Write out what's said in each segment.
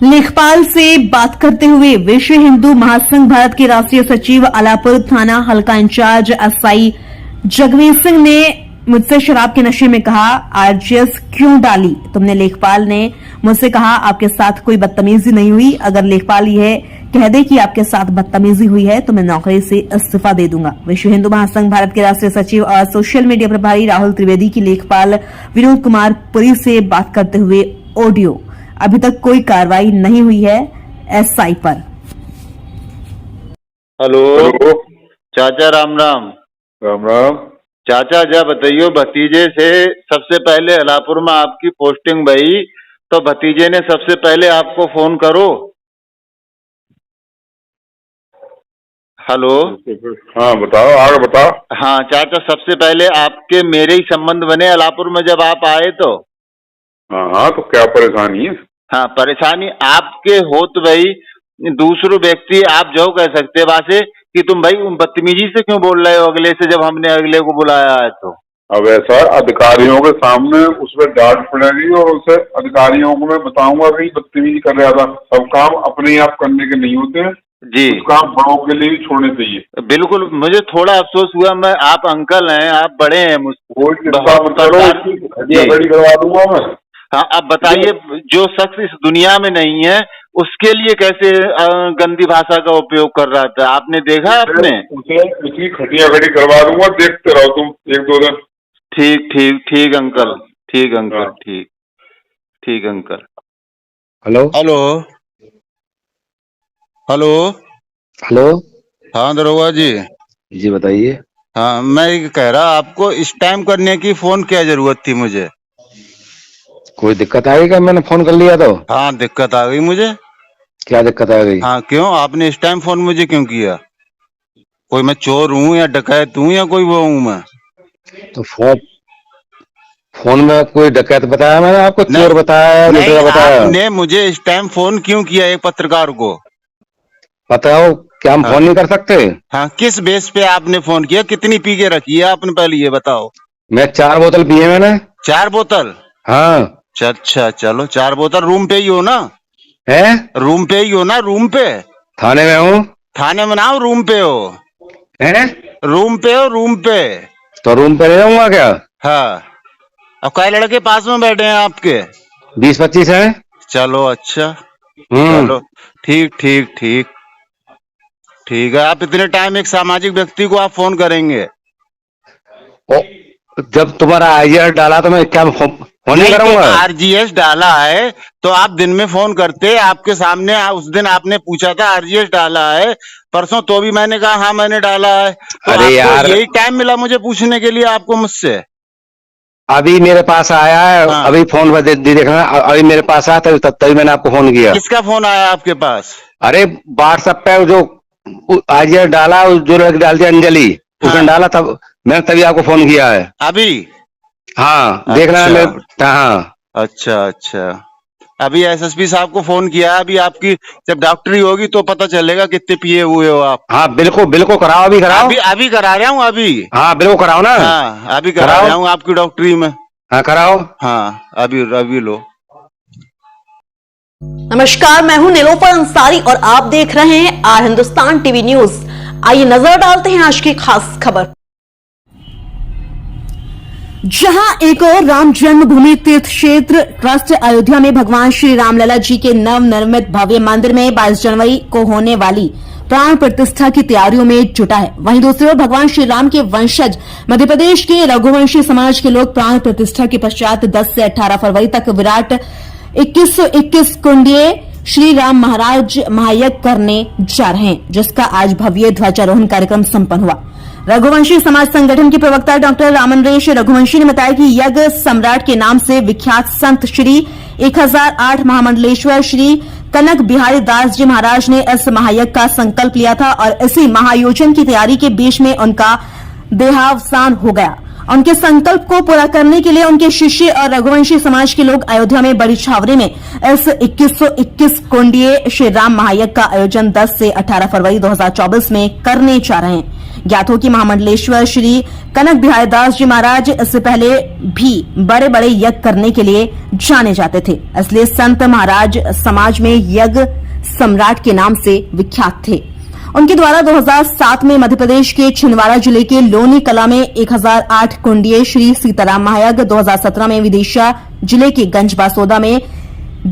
लेखपाल से बात करते हुए विश्व हिंदू महासंघ भारत के राष्ट्रीय सचिव अलापुर थाना हल्का इंचार्ज एसआई जगवीर सिंह ने मुझसे शराब के नशे में कहा, आरजीएस क्यों डाली तुमने? लेखपाल ने मुझसे कहा, आपके साथ कोई बदतमीजी नहीं हुई। अगर लेखपाल यह कह दे कि आपके साथ बदतमीजी हुई है तो मैं नौकरी से इस्तीफा दे दूंगा। विश्व हिंदू महासंघ भारत के राष्ट्रीय सचिव और सोशल मीडिया प्रभारी राहुल त्रिवेदी की लेखपाल विनोद कुमार पुरी से बात करते हुए ऑडियो। अभी तक कोई कार्रवाई नहीं हुई है एसआई पर। हेलो चाचा, राम राम। राम राम। चाचा जब बताइयो, भतीजे से सबसे पहले अलापुर में आपकी पोस्टिंग भई तो भतीजे ने सबसे पहले आपको फोन करो। हेलो। हाँ बताओ, आगे बताओ। हाँ चाचा, सबसे पहले आपके मेरे ही संबंध बने अलापुर में जब आप आए तो। हाँ हाँ, तो क्या परेशानी है? हाँ, परेशानी आपके हो तो भाई दूसरो व्यक्ति आप जो कह सकते बासे कि तुम भाई बदतमीजी से क्यों बोल रहे हो अगले से, जब हमने अगले को बुलाया है तो। अब ऐसा अधिकारियों के सामने उस पर डांट पड़ेगी और उसे अधिकारियों को मैं बताऊंगा कि बदतमीजी कर रहा था। सब काम अपने आप करने के नहीं होते हैं जी, उस काम बड़ों के लिए भी छोड़ने चाहिए। बिल्कुल, मुझे थोड़ा अफसोस हुआ। मैं आप अंकल हैं, आप बड़े हैं मुझसे, खड़ी करवा दूंगा मैं। हाँ, अब बताइए, जो शख्स इस दुनिया में नहीं है उसके लिए कैसे गंदी भाषा का उपयोग कर रहा था? आपने देखा? आपने उसे उसकी खटिया खड़ी करवा दूंगा, देखते रहो तुम 1-2 दिन। ठीक ठीक ठीक अंकल, ठीक अंकल, ठीक ठीक uncle. Hello hello hello hello. हाँ दरोगा जी। जी बताइए। हाँ, मैं ये कह रहा, आपको इस टाइम करने की फोन क्या जरूरत थी मुझे? कोई दिक्कत आ गई क्या? मैंने फोन कर लिया तो। हाँ, दिक्कत आ गई मुझे। क्या दिक्कत आ गई? हाँ, क्यों आपने इस टाइम फोन मुझे क्यों किया? कोई मैं चोर हूँ या डकैत हूँ या कोई वो हूँ मैं? तो फोन में कोई डकैत बताया मैंने आपको? चोर बताया, लुटेरा बताया? आपने मुझे इस टाइम फोन क्यों किया एक पत्रकार को? बताओ, क्या हम फोन नहीं कर सकते? हाँ, किस बेस पे आपने फोन किया? कितनी पी के रखी है आपने, पहले ये बताओ। मैं 4 बोतल पिए मैंने। 4 बोतल? हाँ। अच्छा, चलो 4 बोतल। रूम पे ही हो ना? है? रूम पे ही हो ना? रूम पे? थाने में हूँ। थाने में ना हो, रूम पे हो? है? रूम पे हो, रूम पे? तो रूम पे रह जाऊंगा क्या? हाँ। अब कई लड़के पास में बैठे हैं आपके? 20-25 है। चलो अच्छा, चलो ठीक ठीक ठीक ठीक है। आप इतने टाइम एक सामाजिक व्यक्ति को आप फोन करेंगे? जब तुम्हारा आईआर डाला तो मैं क्या फोन नहीं करूंगा? आरजीएस डाला है तो आप दिन में फोन करते। आपके सामने उस दिन आपने पूछा था आरजीएस डाला है, परसों तो भी मैंने कहा हाँ मैंने डाला है। तो अरे यार, यही टाइम मिला मुझे पूछने के लिए आपको मुझसे? अभी मेरे पास आया है। हाँ। अभी फोन पर देखना, अभी मेरे पास आया तभी मैंने आपको फोन किया। किसका फोन आया आपके पास? अरे व्हाट्सएप पे जो आज डाला, जो लड़की डाल दिया अंजलि, उसने डाला, तब मैंने तभी आपको फोन किया है अभी। हाँ, देखना है। हाँ अच्छा अच्छा, अभी एसएसपी साहब को फोन किया। अभी आपकी जब डॉक्टरी होगी तो पता चलेगा कितने पिए हुए हो आप। हाँ बिल्कुल बिल्कुल, कराओ, अभी कराओ। अभी करा रहा हूँ अभी। हाँ बिल्कुल कराओ ना। हाँ, अभी करा रहा हूँ आपकी डॉक्टरी में। हाँ कराओ। हाँ, अभी लो। नमस्कार, मैं हूं निलोफर अंसारी और आप देख रहे हैं आर हिंदुस्तान टीवी न्यूज। आइए नजर डालते हैं आज की खास खबर। जहां एक और राम जन्मभूमि तीर्थ क्षेत्र ट्रस्ट अयोध्या में भगवान श्री रामलला जी के नवनिर्मित भव्य मंदिर में 22 जनवरी को होने वाली प्राण प्रतिष्ठा की तैयारियों में जुटा है। वहीं दूसरी ओर भगवान श्री राम के वंशज मध्य प्रदेश के रघुवंशी समाज के लोग प्राण प्रतिष्ठा के पश्चात 10 से 18 फरवरी तक विराट 2121 कुंडीय श्री राम महाराज महायज्ञ करने जा रहे हैं, जिसका आज भव्य ध्वजारोहण कार्यक्रम संपन्न हुआ। रघुवंशी समाज संगठन के प्रवक्ता डॉक्टर रामनरेश रघुवंशी ने बताया कि यज्ञ सम्राट के नाम से विख्यात संत श्री 1008 महामंडलेश्वर श्री कनक बिहारी दास जी महाराज ने इस महायज्ञ का संकल्प लिया था और इसी महायोजन की तैयारी के बीच में उनका देहावसान हो गया। उनके संकल्प को पूरा करने के लिए उनके शिष्य और रघुवंशी समाज के लोग अयोध्या में बड़ी छावनी में इस 2121 कुंडीय श्री राम महायज्ञ का आयोजन 10 से 18 फरवरी 2024 में करने जा रहे हैं। ज्ञात हो कि महामंडलेश्वर श्री कनक बिहारी दास जी महाराज इससे पहले भी बड़े बड़े यज्ञ करने के लिए जाने जाते थे, इसलिए संत महाराज समाज में यज्ञ सम्राट के नाम से विख्यात थे। उनके द्वारा 2007 में मध्य प्रदेश के छिंदवाड़ा जिले के लोनी कला में 1008 कुंडीय श्री सीताराम महायज्ञ, 2017 में विदिशा जिले के गंज बासोदा में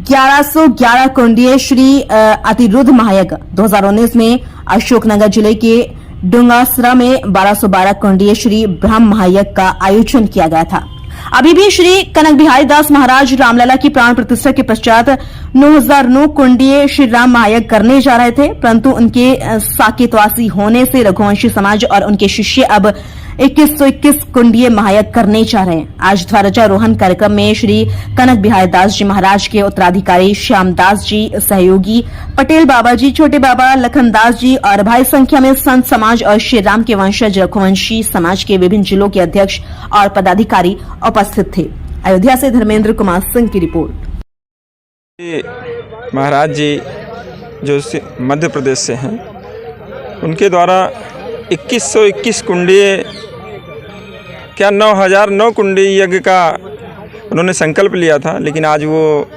1111 कुंडीय श्री अतिरुद्ध महायज्ञ, 2019 में अशोकनगर जिले के डुंगासरा में 1212 कुंडीय श्री ब्रह्म महायज्ञ का आयोजन किया गया था। अभी भी श्री कनक बिहारी दास महाराज रामलला की प्राण प्रतिष्ठा के पश्चात 9009 कुंडीय श्री राम महायज्ञ करने जा रहे थे, परंतु उनके साकेतवासी होने से रघुवंशी समाज और उनके शिष्य अब 2121 कुंडीय महायज्ञ करने जा रहे हैं। आज ध्वजारोहण कार्यक्रम में श्री कनक बिहारी दास जी महाराज के उत्तराधिकारी श्यामदास जी, सहयोगी पटेल बाबा जी, छोटे बाबा लखनदास जी और भारी संख्या में संत समाज और श्री राम के वंशज रघुवंशी समाज के विभिन्न जिलों के अध्यक्ष और पदाधिकारी उपस्थित थे। अयोध्या से धर्मेंद्र कुमार सिंह की रिपोर्ट। महाराज जी जो मध्य प्रदेश से हैं, उनके द्वारा 2121 कुंडीय क्या 9009 कुंडी यज्ञ का उन्होंने संकल्प लिया था, लेकिन आज वो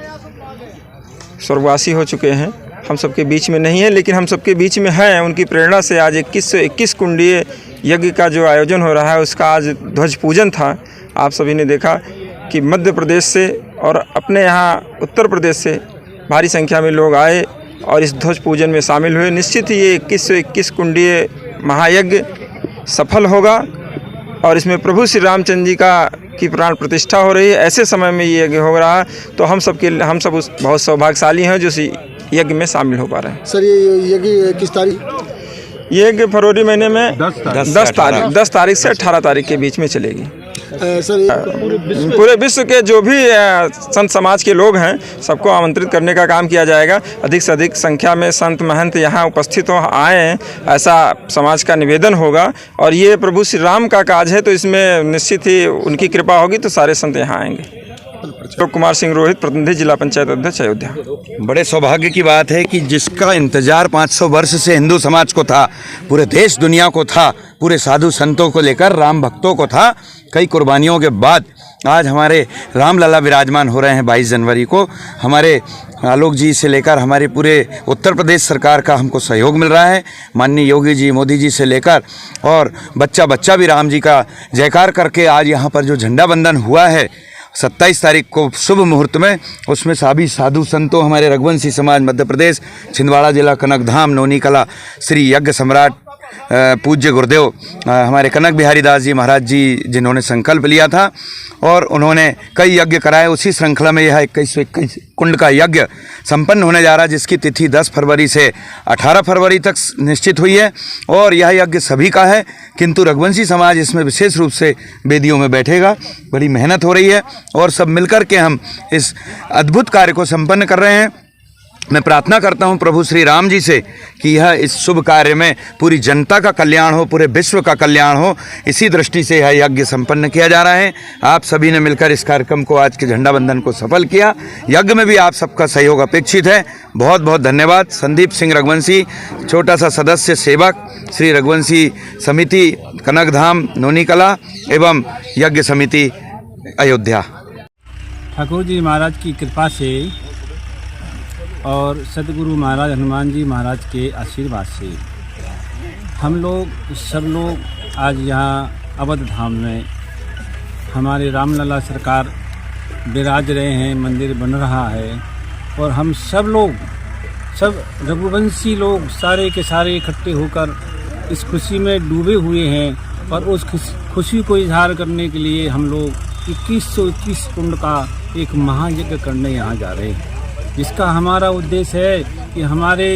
स्वर्गवासी हो चुके हैं, हम सबके बीच में नहीं है, लेकिन हम सबके बीच में हैं। उनकी प्रेरणा से आज 2121 कुंडीय यज्ञ का जो आयोजन हो रहा है, उसका आज ध्वज पूजन था। आप सभी ने देखा कि मध्य प्रदेश से और अपने यहाँ उत्तर प्रदेश से भारी संख्या में लोग आए और इस ध्वज पूजन में शामिल हुए। निश्चित ही ये 2121 कुंडीय महायज्ञ सफल होगा और इसमें प्रभु श्री रामचंद्र जी की प्राण प्रतिष्ठा हो रही है। ऐसे समय में ये यज्ञ हो रहा है, तो हम सब बहुत सौभाग्यशाली हैं जो इस यज्ञ में शामिल हो पा रहे हैं। सर, ये यज्ञ किस तारीख? ये यज्ञ फरवरी महीने में 10 तारीख से 18 तारीख के बीच में चलेगी। सर, पूरे विश्व के जो भी संत समाज के लोग हैं, सबको आमंत्रित करने का काम किया जाएगा। अधिक से अधिक संख्या में संत महंत यहाँ उपस्थित आए, ऐसा समाज का निवेदन होगा। और ये प्रभु श्री राम का काज है, तो इसमें निश्चित ही उनकी कृपा होगी, तो सारे संत यहाँ आएंगे। कुमार सिंह रोहित, प्रतिनिधि जिला पंचायत अध्यक्ष, अयोध्या। बड़े सौभाग्य की बात है कि जिसका इंतजार 500 वर्ष से हिंदू समाज को था, पूरे देश दुनिया को था, पूरे साधु संतों को लेकर राम भक्तों को था, कई कुर्बानियों के बाद आज हमारे रामलला विराजमान हो रहे हैं। 22 जनवरी को हमारे आलोक जी से लेकर हमारे पूरे उत्तर प्रदेश सरकार का हमको सहयोग मिल रहा है। माननीय योगी जी, मोदी जी से लेकर और बच्चा बच्चा भी राम जी का जयकार करके आज यहाँ पर जो झंडा बंधन हुआ है 27 तारीख को शुभ मुहूर्त में, उसमें सभी साधु संतों, हमारे रघुवंशी समाज मध्य प्रदेश, छिंदवाड़ा जिला कनकधाम, नोनी कला, श्री यज्ञ सम्राट पूज्य गुरुदेव हमारे कनक बिहारी दास जी महाराज जी, जिन्होंने संकल्प लिया था और उन्होंने कई यज्ञ कराए। उसी श्रृंखला में यह 2121 कुंड का यज्ञ संपन्न होने जा रहा है, जिसकी तिथि 10 फरवरी से 18 फरवरी तक निश्चित हुई है। और यह यज्ञ सभी का है, किंतु रघुवंशी समाज इसमें विशेष रूप से वेदियों में बैठेगा। बड़ी मेहनत हो रही है और सब मिलकर के हम इस अद्भुत कार्य को संपन्न कर रहे हैं। मैं प्रार्थना करता हूं प्रभु श्री राम जी से कि यह इस शुभ कार्य में पूरी जनता का कल्याण हो, पूरे विश्व का कल्याण हो, इसी दृष्टि से यह यज्ञ संपन्न किया जा रहा है। आप सभी ने मिलकर इस कार्यक्रम को, आज के झंडा बंधन को सफल किया। यज्ञ में भी आप सबका सहयोग अपेक्षित है। बहुत बहुत धन्यवाद। संदीप सिंह रघुवंशी, छोटा सा सदस्य सेवक, श्री रघुवंशी समिति कनकधाम नोनी कला एवं यज्ञ समिति अयोध्या। ठाकुर जी महाराज की कृपा से और सदगुरु महाराज हनुमान जी महाराज के आशीर्वाद से हम लोग सब लोग आज यहाँ अवध धाम में हमारे रामलला सरकार विराज रहे हैं, मंदिर बन रहा है और हम सब लोग, सब रघुवंशी लोग सारे के सारे इकट्ठे होकर इस खुशी में डूबे हुए हैं। और उस खुशी को इजहार करने के लिए हम लोग 2121 कुंड का एक महायज्ञ करने यहाँ जा रहे हैं, जिसका हमारा उद्देश्य है कि हमारे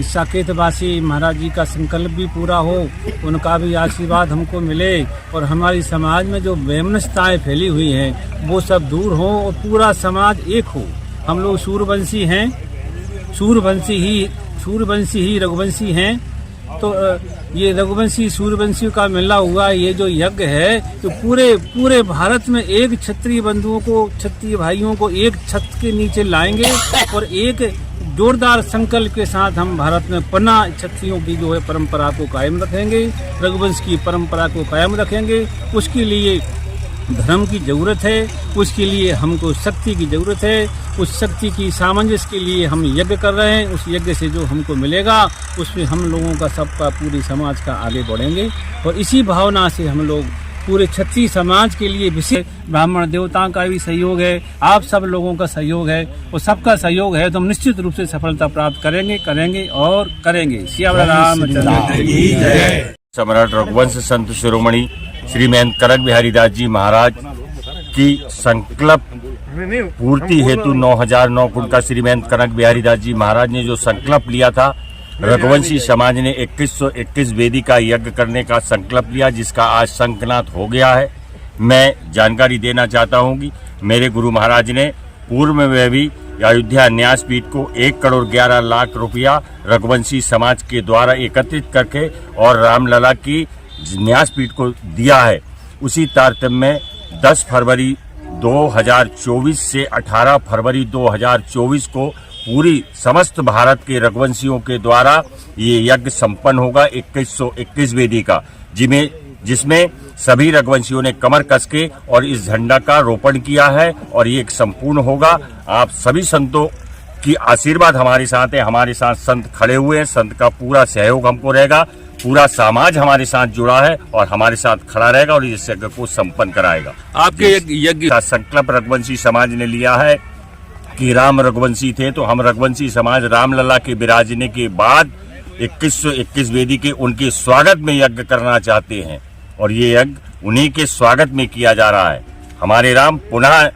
साकेतवासी महाराज जी का संकल्प भी पूरा हो, उनका भी आशीर्वाद हमको मिले और हमारी समाज में जो वैमनस्यताएँ फैली हुई हैं वो सब दूर हो और पूरा समाज एक हो। हम लोग सूर्यवंशी हैं, सूर्यवंशी ही रघुवंशी हैं, तो ये रघुवंशी सूर्यवंशी का मिलना हुआ ये जो यज्ञ है, तो पूरे भारत में एक क्षत्रिय बंधुओं को, क्षत्रिय भाइयों को एक छत के नीचे लाएंगे और एक जोरदार संकल्प के साथ हम भारत में पुनः क्षत्रियों की जो है परंपरा को कायम रखेंगे, रघुवंश की परंपरा को कायम रखेंगे। उसके लिए धर्म की ज़रूरत है, उसके लिए हमको शक्ति की ज़रूरत है। उस शक्ति की सामंजस्य के लिए हम यज्ञ कर रहे हैं। उस यज्ञ से जो हमको मिलेगा उसमें हम लोगों का सबका पूरे समाज का आगे बढ़ेंगे और इसी भावना से हम लोग पूरे क्षत्रिय समाज के लिए विशेष ब्राह्मण देवताओं का भी सहयोग है, आप सब लोगों का सहयोग है और सबका सहयोग है तो हम निश्चित रूप से सफलता प्राप्त करेंगे और करेंगे। सियावर रामचंद्र की जय। सम्राट रघुवंश संत शिरोमणि श्री महंत कनक बिहारी दास जी महाराज की संकल्प पूर्ति हेतु 9009 कुंड का श्री महंत कनक बिहारी दास जी महाराज ने जो संकल्प लिया था, रघुवंशी समाज ने 2121 वेदी का यज्ञ करने का संकल्प लिया, जिसका आज संकनात हो गया है। मैं जानकारी देना चाहता हूं कि मेरे गुरु महाराज ने पूर्व में भी अयोध्या न्यासपीठ को 1,11,00,000 रुपया रघुवंशी समाज के द्वारा एकत्रित करके और रामलला की न्यासपीठ को दिया है। उसी तारतम्य में 10 फरवरी 2024 से 18 फरवरी 2024 को पूरी समस्त भारत के रघुवंशियों के द्वारा ये यज्ञ संपन्न होगा 2121 वेदी का, जिसमें सभी रघुवंशियों ने कमर कस के और इस झंडा का रोपण किया है और ये एक संपूर्ण होगा। आप सभी संतों की आशीर्वाद हमारे साथ है, हमारे साथ संत खड़े हुए हैं, संत का पूरा सहयोग हमको रहेगा, पूरा समाज हमारे साथ जुड़ा है और हमारे साथ खड़ा रहेगा और इस यज्ञ को संपन्न कराएगा। आपके यज्ञ का संकल्प रघुवंशी समाज ने लिया है कि राम रघुवंशी थे तो हम रघुवंशी समाज रामलला के विराजने के बाद 2121 वेदी के उनके स्वागत में यज्ञ करना चाहते हैं और ये यज्ञ उन्हीं के स्वागत में किया जा रहा है। हमारे राम पुनः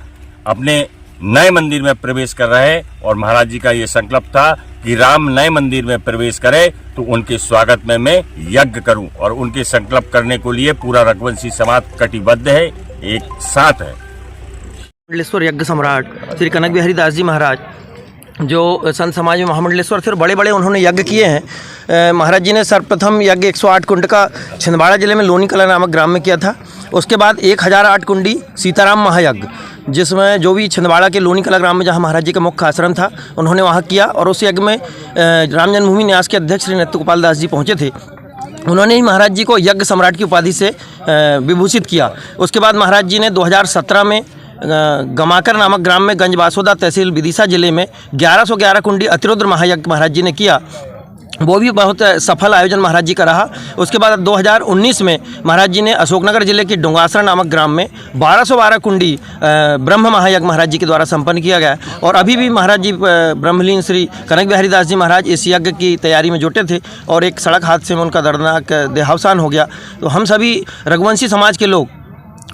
अपने नए मंदिर में प्रवेश कर रहे हैं और महाराज जी का ये संकल्प था कि राम नए मंदिर में प्रवेश करे तो उनके स्वागत में मैं यज्ञ करूं और उनके संकल्प करने को लिए पूरा रघुवंशी समाज कटिबद्ध है, एक साथ है। महामंडलेश्वर यज्ञ सम्राट श्री कनक बिहारी दास जी महाराज जो संत समाज में महामंडलेश्वर थे, बड़े बड़े उन्होंने यज्ञ किए हैं। महाराज जी ने सर्वप्रथम यज्ञ 108 कुंड का छिंदवाड़ा जिले में लोनी कला नामक ग्राम में किया था। उसके बाद 1008 कुंडी सीताराम महायज्ञ, जिसमें जो भी छिंदवाड़ा के लोनी कला ग्राम में जहाँ महाराज जी का मुख्य आश्रम था उन्होंने वहाँ किया और उस यज्ञ में राम जन्मभूमि न्यास के अध्यक्ष श्री नृत्य गोपाल दास जी पहुँचे थे। उन्होंने ही महाराज जी को यज्ञ सम्राट की उपाधि से विभूषित किया। उसके बाद महाराज जी ने 2017 में गमाकर नामक ग्राम में गंजबासोदा तहसील विदिशा जिले में 1111 कुंडी अतिरुद्र महायज्ञ महाराज जी ने किया। वो भी बहुत सफल आयोजन महाराज जी का रहा। उसके बाद 2019 में महाराज जी ने अशोकनगर जिले के डोंगासरा नामक ग्राम में 1212 कुंडी ब्रह्म महायज्ञ महाराज जी के द्वारा संपन्न किया गया और अभी भी महाराज जी ब्रह्मलीन श्री कनक बिहारी दास जी महाराज इस यज्ञ की तैयारी में जुटे थे और एक सड़क हादसे में उनका दर्दनाक देहावसान हो गया। तो हम सभी रघुवंशी समाज के लोग,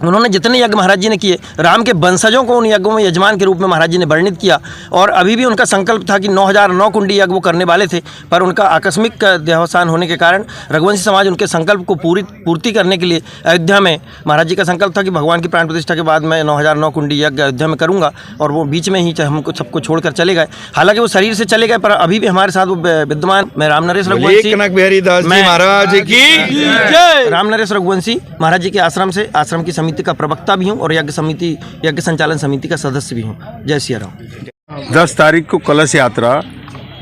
उन्होंने जितने यज्ञ महाराज जी ने किए, राम के वंशजों को उन यज्ञों में यजमान के रूप में महाराज जी ने वर्णित किया और अभी भी उनका संकल्प था कि 9009 कुंडी यज्ञ वो करने वाले थे, पर उनका आकस्मिक देहावसान होने के कारण रघुवंशी समाज उनके संकल्प को पूर्ति करने के लिए अयोध्या में महाराज जी का संकल्प था कि भगवान की प्राण प्रतिष्ठा के बाद मैं 9009 कुंडी यज्ञ अयोध्या में करूँगा और वो बीच में ही हमको सबको छोड़कर चले गए। हालांकि वो शरीर से चले गए पर अभी भी हमारे साथ वो विद्यमान। मैं रामनरेश रघुवंशी कनक बिहारी दास जी महाराज की रामनरेश रघुवंशी महाराज जी के आश्रम से आश्रम की समिति का प्रवक्ता भी हूँ और यज्ञ संचालन समिति का सदस्य भी हूँ। जय सिया राम। 10 तारीख को कलश यात्रा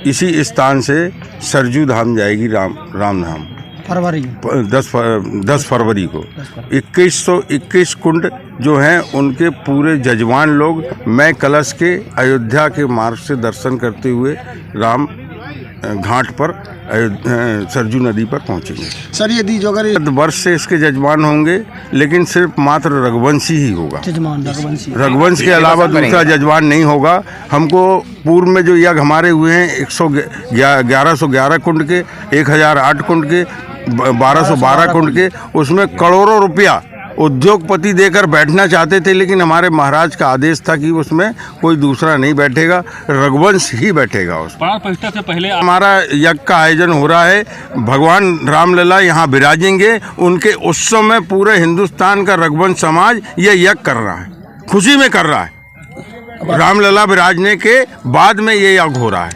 इसी स्थान से सरजू धाम जाएगी, राम धाम फरवरी 10 फरवरी को। 2121 कुंड जो हैं उनके पूरे जजमान लोग मैं कलश के अयोध्या के मार्ग से दर्शन करते हुए राम घाट पर सरजू नदी पर पहुंचेंगे। सर यदि जो अगर वर्ष से इसके जजमान होंगे, लेकिन सिर्फ मात्र रघुवंशी ही होगा। रघुवंश के अलावा दूसरा जजमान नहीं होगा। हमको पूर्व में जो यज्ञ हमारे हुए हैं 1111 कुंड के, 1008 कुंड के, 1212 कुंड के, उसमें करोड़ों रुपया उद्योगपति देकर बैठना चाहते थे, लेकिन हमारे महाराज का आदेश था कि उसमें कोई दूसरा नहीं बैठेगा, रघुवंश ही बैठेगा। उस प्रतिष्ठा से पहले हमारा यज्ञ का आयोजन हो रहा है। भगवान रामलला यहाँ विराजेंगे, उनके उत्सव में पूरे हिंदुस्तान का रघुवंश समाज ये यज्ञ कर रहा है, खुशी में कर रहा है। रामलला विराजने के बाद में ये यज्ञ हो रहा है।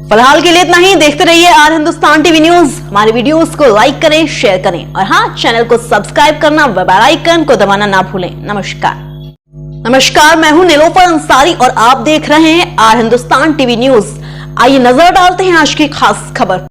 फिलहाल के लिए इतना ही। देखते रहिए आज हिंदुस्तान टीवी न्यूज। हमारी वीडियोस को लाइक करें, शेयर करें और हाँ, चैनल को सब्सक्राइब करना, बेल आइकन को दबाना ना भूलें। नमस्कार। नमस्कार, मैं हूं नीलोफर अंसारी और आप देख रहे हैं आर हिंदुस्तान टीवी न्यूज। आइए नजर डालते हैं आज की खास खबर।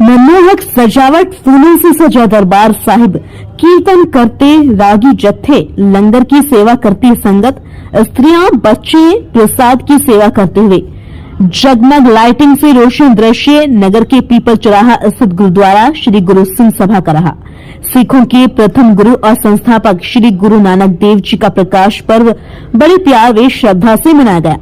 मनमोहक सजावट, फूलों से सजा दरबार साहिब, कीर्तन करते रागी जत्थे, लंगर की सेवा करती संगत, स्त्रियां बच्चे प्रसाद की सेवा करते हुए, जगमग लाइटिंग से रोशन दृश्य नगर के पीपल चौराहा स्थित गुरुद्वारा श्री गुरु सिंह सभा का रहा। सिखों के प्रथम गुरु और संस्थापक श्री गुरु नानक देव जी का प्रकाश पर्व बड़े प्यार व श्रद्धा से मनाया गया।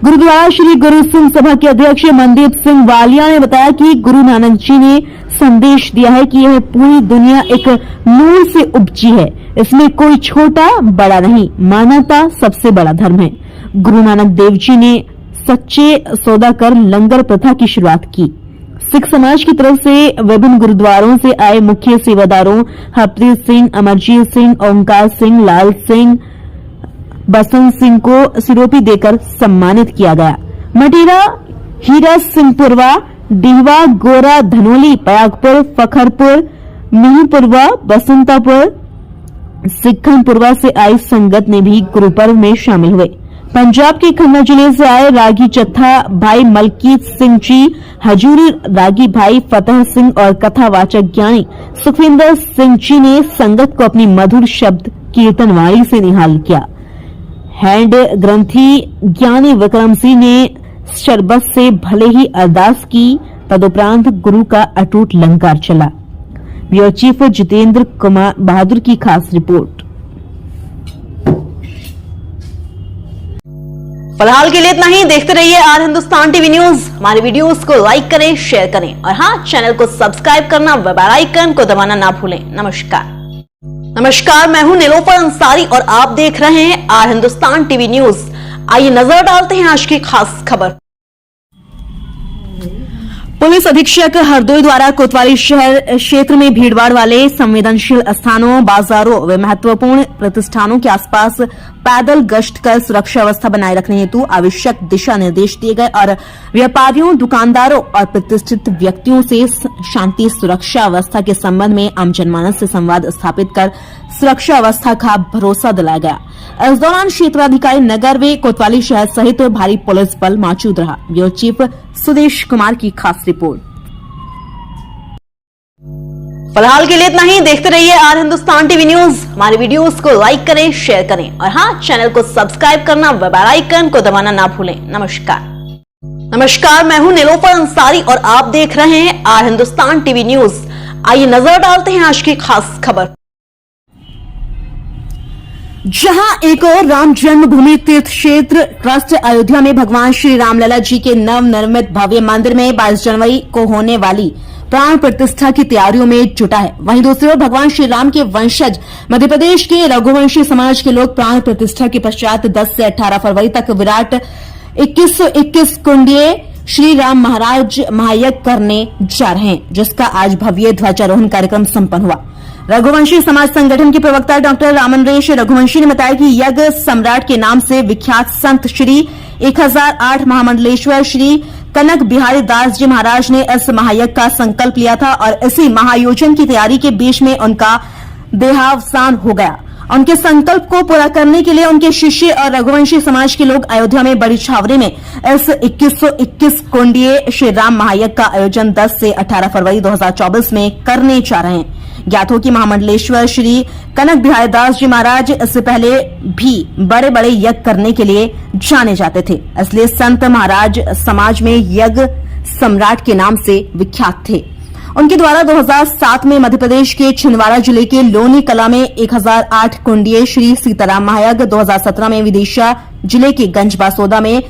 गुरुद्वारा श्री गुरु सिंह सभा के अध्यक्ष मनदीप सिंह वालिया ने बताया कि गुरु नानक जी ने संदेश दिया है कि यह पूरी दुनिया एक नूर से उपजी है, इसमें कोई छोटा बड़ा नहीं, मानवता सबसे बड़ा धर्म है। गुरु नानक देव जी ने सच्चे सौदा कर लंगर प्रथा की शुरुआत की। सिख समाज की तरफ से विभिन्न गुरुद्वारों से आए मुख्य सेवादारों हरप्रीत सिंह, अमरजीत सिंह, ओंकार सिंह, लाल सिंह, बसंत सिंह को सिरोपी देकर सम्मानित किया गया। मटेरा, हीरा सिंहपुरवा, डीहवा, गोरा, धनोली, पयागपुर, फखरपुर, मिहीपुरवा, बसंतापुर, सिक्खनपुरवा से आई संगत ने भी गुरु पर्व में शामिल हुए। पंजाब के खन्ना जिले से आए रागी जत्था भाई मलकीत सिंह जी, हजूरी रागी भाई फतेह सिंह और कथावाचक ज्ञानी सुखविंदर सिंह जी ने संगत को अपनी मधुर शब्द कीर्तनवाणी से निहाल किया। हैंड ग्रंथी ज्ञानी विक्रम सिंह ने शरबत से भले ही अरदास की, तदुपरांत गुरु का अटूट लंकार चला। ब्यूरो चीफ जितेंद्र कुमार बहादुर की खास रिपोर्ट। फिलहाल के लिए इतना ही। देखते रहिए आर हिंदुस्तान टीवी न्यूज। हमारे वीडियोस को लाइक करें, शेयर करें और हाँ, चैनल को सब्सक्राइब करना व बेल आइकन को दबाना ना भूलें। नमस्कार, मैं हूं नीलोफर अंसारी और आप देख रहे हैं आर हिंदुस्तान टीवी न्यूज। आइए नजर डालते हैं आज की खास खबर। पुलिस अधीक्षक हरदोई द्वारा कोतवाली शहर क्षेत्र में भीड़भाड़ वाले संवेदनशील स्थानों, बाजारों व महत्वपूर्ण प्रतिष्ठानों के आसपास पैदल गश्त कर सुरक्षा व्यवस्था बनाए रखने हेतु आवश्यक दिशा निर्देश दिए गए और व्यापारियों, दुकानदारों और प्रतिष्ठित व्यक्तियों से शांति सुरक्षा व्यवस्था के संबंध में आम जनमानस से संवाद स्थापित कर सुरक्षा व्यवस्था का भरोसा दिलाया गया। इस दौरान क्षेत्राधिकारी नगर व कोतवाली शहर सहित भारी पुलिस बल मौजूद रहा। ब्यूरो चीफ सुदेश कुमार की खास रिपोर्ट। फिलहाल के लिए इतना ही। देखते रहिए आर हिंदुस्तान टीवी न्यूज। हमारे वीडियोस को लाइक करें, शेयर करें और हाँ, चैनल को सब्सक्राइब करना व बेल आइकन को दबाना ना भूलें। नमस्कार, मैं हूं नीलोफर अंसारी और आप देख रहे हैं आर हिंदुस्तान टीवी न्यूज। आइए नजर डालते हैं आज की खास खबर। जहां एक और राम जन्मभूमि तीर्थ क्षेत्र ट्रस्ट अयोध्या में भगवान श्री रामलला जी के नवनिर्मित भव्य मंदिर में 22 जनवरी को होने वाली प्राण प्रतिष्ठा की तैयारियों में जुटा है। वहीं दूसरी ओर भगवान श्री राम के वंशज मध्य प्रदेश के रघुवंशी समाज के लोग प्राण प्रतिष्ठा के पश्चात 10 से 18 फरवरी तक विराट 2121 कुंडीय श्री राम महाराज महायज्ञ करने जा रहे हैं, जिसका आज भव्य ध्वजारोहण कार्यक्रम संपन्न हुआ। रघुवंशी समाज संगठन के प्रवक्ता डॉक्टर रामनरेश रघुवंशी ने बताया कि यज्ञ सम्राट के नाम से विख्यात संत श्री 1008 महामंडलेश्वर श्री कनक बिहारी दास जी महाराज ने इस महायज्ञ का संकल्प लिया था और इसी महायोजन की तैयारी के बीच में उनका देहावसान हो गया। उनके संकल्प को पूरा करने के लिए उनके शिष्य और रघुवंशी समाज के लोग अयोध्या में बड़ी छावनी में इस 2121 कुंडीय श्री राम महायज्ञ का आयोजन 10 से 18 फरवरी 2024 में करने जा रहे हैं। ज्ञात हो कि महामंडलेश्वर श्री कनक बिहारी दास जी महाराज इससे पहले भी बड़े बड़े यज्ञ करने के लिए जाने जाते थे, इसलिए संत महाराज समाज में यज्ञ सम्राट के नाम से विख्यात थे। उनके द्वारा 2007 में मध्य प्रदेश के छिंदवाड़ा जिले के लोनी कला में 1008 कुंडीय श्री सीताराम महायज्ञ, 2017 में विदिशा जिले के गंजबासोदा में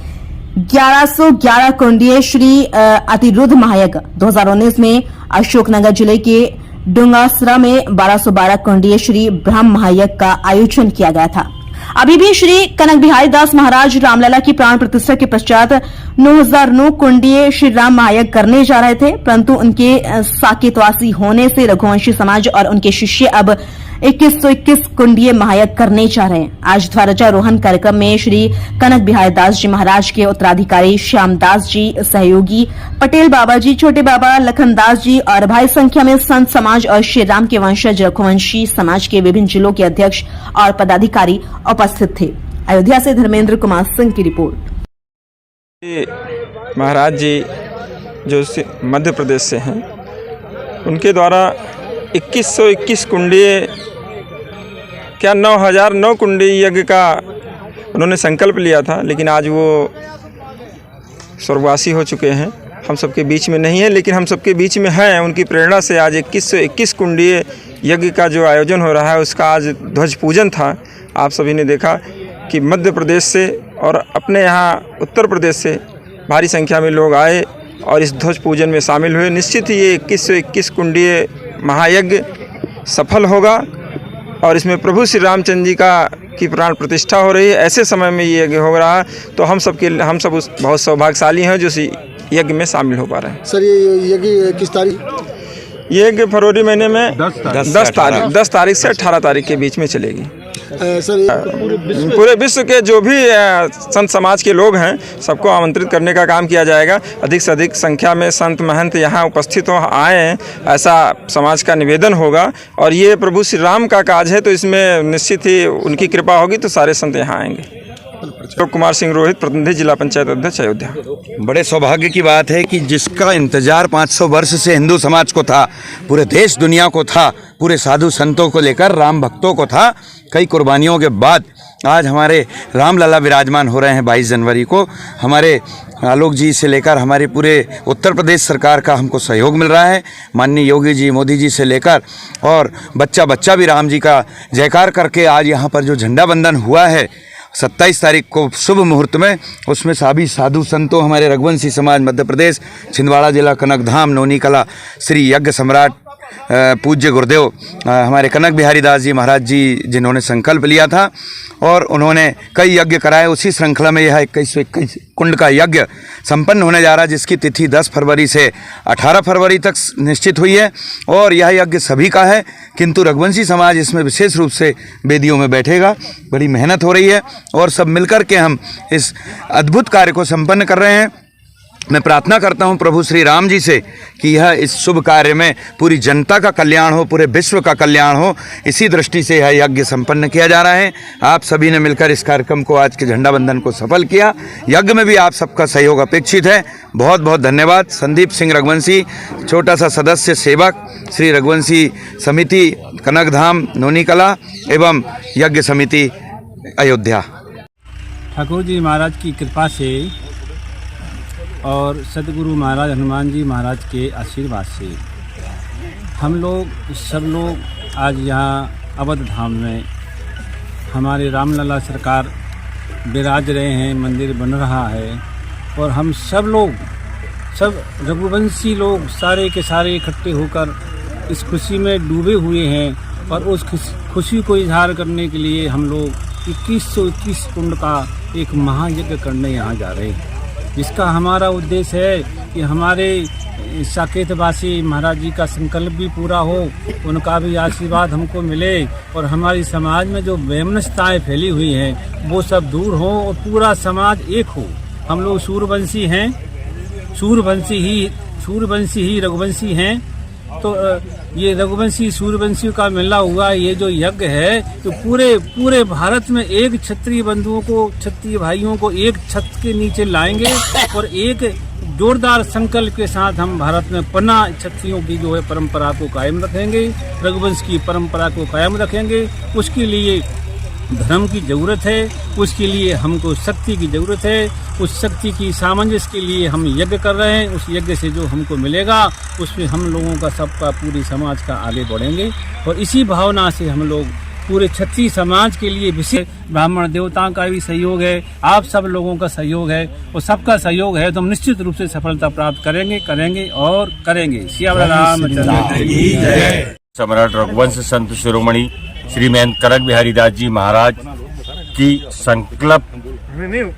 1111 कुंडीय श्री अतिरुद्ध महायज्ञ, 2019 में अशोकनगर जिले के डुंगासरा में 1212 कुंडीय श्री ब्रह्म महायज्ञ का आयोजन किया गया था। अभी भी श्री कनक बिहारी दास महाराज रामलला की प्राण प्रतिष्ठा के पश्चात 9009 कुंडीय श्री राम महायज्ञ करने जा रहे थे, परंतु उनके साकेतवासी होने से रघुवंशी समाज और उनके शिष्य अब 2121 कुंडीय महायज्ञ करने जा रहे हैं। आज ध्वजारोहण कार्यक्रम में श्री कनक बिहारी दास जी महाराज के उत्तराधिकारी श्यामदास जी, सहयोगी पटेल बाबा जी, छोटे बाबा लखनदास जी और भारी संख्या में संत समाज और श्री राम के वंशज रघुवंशी समाज के विभिन्न जिलों के अध्यक्ष और पदाधिकारी उपस्थित थे। अयोध्या से धर्मेंद्र कुमार सिंह की रिपोर्ट। महाराज जी जो मध्य प्रदेश से हैं, उनके द्वारा 2121 कुंडीय क्या 9009 कुंडी यज्ञ का उन्होंने संकल्प लिया था, लेकिन आज वो स्वर्गवासी हो चुके हैं। हम सबके बीच में नहीं है, लेकिन हम सबके बीच में हैं। उनकी प्रेरणा से आज 2121 कुंडीय यज्ञ का जो आयोजन हो रहा है, उसका आज ध्वज पूजन था। आप सभी ने देखा कि मध्य प्रदेश से और अपने यहाँ उत्तर प्रदेश से भारी संख्या में लोग आए और इस ध्वज पूजन में शामिल हुए। निश्चित ही ये 2121 कुंडीय महायज्ञ सफल होगा और इसमें प्रभु श्री रामचंद्र जी की प्राण प्रतिष्ठा हो रही है। ऐसे समय में ये यज्ञ हो रहा है, तो हम सब बहुत सौभाग्यशाली हैं जो इस यज्ञ में शामिल हो पा रहे हैं। सर ये यज्ञ किस तारीख? ये यज्ञ फरवरी महीने में 10 तारीख से 18 तारीख के बीच में चलेगी। सर पूरे विश्व के जो भी संत समाज के लोग हैं, सबको आमंत्रित करने का काम किया जाएगा। अधिक से अधिक संख्या में संत महंत यहाँ उपस्थित हो आए, ऐसा समाज का निवेदन होगा। और ये प्रभु श्री राम का काज है, तो इसमें निश्चित ही उनकी कृपा होगी तो सारे संत यहाँ आएंगे। कुमार सिंह रोहित, प्रतिनिधि जिला पंचायत अध्यक्ष, अयोध्या। बड़े सौभाग्य की बात है कि जिसका इंतजार 500 वर्ष से हिंदू समाज को था, पूरे देश दुनिया को था, पूरे साधु संतों को लेकर राम भक्तों को था, कई कुर्बानियों के बाद आज हमारे रामलला विराजमान हो रहे हैं। 22 जनवरी को हमारे आलोक जी से लेकर हमारे पूरे उत्तर प्रदेश सरकार का हमको सहयोग मिल रहा है। माननीय योगी जी, मोदी जी से लेकर और बच्चा भी राम जी का जयकार करके आज यहाँ पर जो झंडा बंधन हुआ है 27 तारीख को शुभ मुहूर्त में, उसमें सभी साधु संतों, हमारे रघुवंशी समाज मध्य प्रदेश, छिंदवाड़ा जिला, कनकधाम, नौनी कला, श्री यज्ञ सम्राट पूज्य गुरुदेव हमारे कनक बिहारी दास जी महाराज जी, जिन्होंने संकल्प लिया था और उन्होंने कई यज्ञ कराए। उसी श्रृंखला में यह 2121 कुंड का यज्ञ संपन्न होने जा रहा है, जिसकी तिथि 10 फरवरी से 18 फरवरी तक निश्चित हुई है। और यह यज्ञ सभी का है, किंतु रघुवंशी समाज इसमें विशेष रूप से वेदियों में बैठेगा। बड़ी मेहनत हो रही है और सब मिलकर के हम इस अद्भुत कार्य को संपन्न कर रहे हैं। मैं प्रार्थना करता हूं प्रभु श्री राम जी से कि यह इस शुभ कार्य में पूरी जनता का कल्याण हो, पूरे विश्व का कल्याण हो, इसी दृष्टि से यह यज्ञ संपन्न किया जा रहा है। आप सभी ने मिलकर इस कार्यक्रम को, आज के झंडा बंधन को सफल किया। यज्ञ में भी आप सबका सहयोग अपेक्षित है। बहुत बहुत धन्यवाद। संदीप सिंह रघुवंशी, छोटा सा सदस्य सेवक, श्री रघुवंशी समिति कनकधाम, नौनी कला एवं यज्ञ समिति, अयोध्या। ठाकुर जी महाराज की कृपा से और सदगुरु महाराज हनुमान जी महाराज के आशीर्वाद से हम लोग सब लोग आज यहाँ अवध धाम में हमारे रामलला सरकार विराज रहे हैं, मंदिर बन रहा है और हम सब रघुवंशी लोग सारे के सारे इकट्ठे होकर इस खुशी में डूबे हुए हैं। और उस खुशी को इजहार करने के लिए हम लोग 2121 कुंड का एक महायज्ञ करने यहाँ जा रहे हैं, जिसका हमारा उद्देश्य है कि हमारे साकेतवासी महाराज जी का संकल्प भी पूरा हो, उनका भी आशीर्वाद हमको मिले और हमारी समाज में जो वैमनस्यताएँ फैली हुई हैं वो सब दूर हो और पूरा समाज एक हो। हम लोग सूर्यवंशी हैं, सूर्यवंशी ही रघुवंशी हैं। तो ये रघुवंशी सूर्यवंशी का मिला हुआ ये जो यज्ञ है, तो पूरे भारत में एक क्षत्रिय बंधुओं को, क्षत्रिय भाइयों को एक छत के नीचे लाएंगे और एक जोरदार संकल्प के साथ हम भारत में पन्ना क्षत्रियों की जो है परंपरा को कायम रखेंगे, रघुवंश की परंपरा को कायम रखेंगे। उसके लिए धर्म की जरूरत है, उसके लिए हमको शक्ति की जरूरत है। उस शक्ति की सामंजस्य के लिए हम यज्ञ कर रहे हैं। उस यज्ञ से जो हमको मिलेगा उसमें हम लोगों का, सबका, पूरी समाज का आगे बढ़ेंगे। और इसी भावना से हम लोग पूरे क्षत्रिय समाज के लिए विशेष ब्राह्मण देवताओं का भी सहयोग है, आप सब लोगों का सहयोग है और सबका सहयोग है, तो हम निश्चित रूप से सफलता प्राप्त करेंगे और करेंगे। सिया रामचंद्र की जय। सम्राट रघुवंश संत शिरोमणि श्री महंत कनक बिहारी दास जी महाराज की संकल्प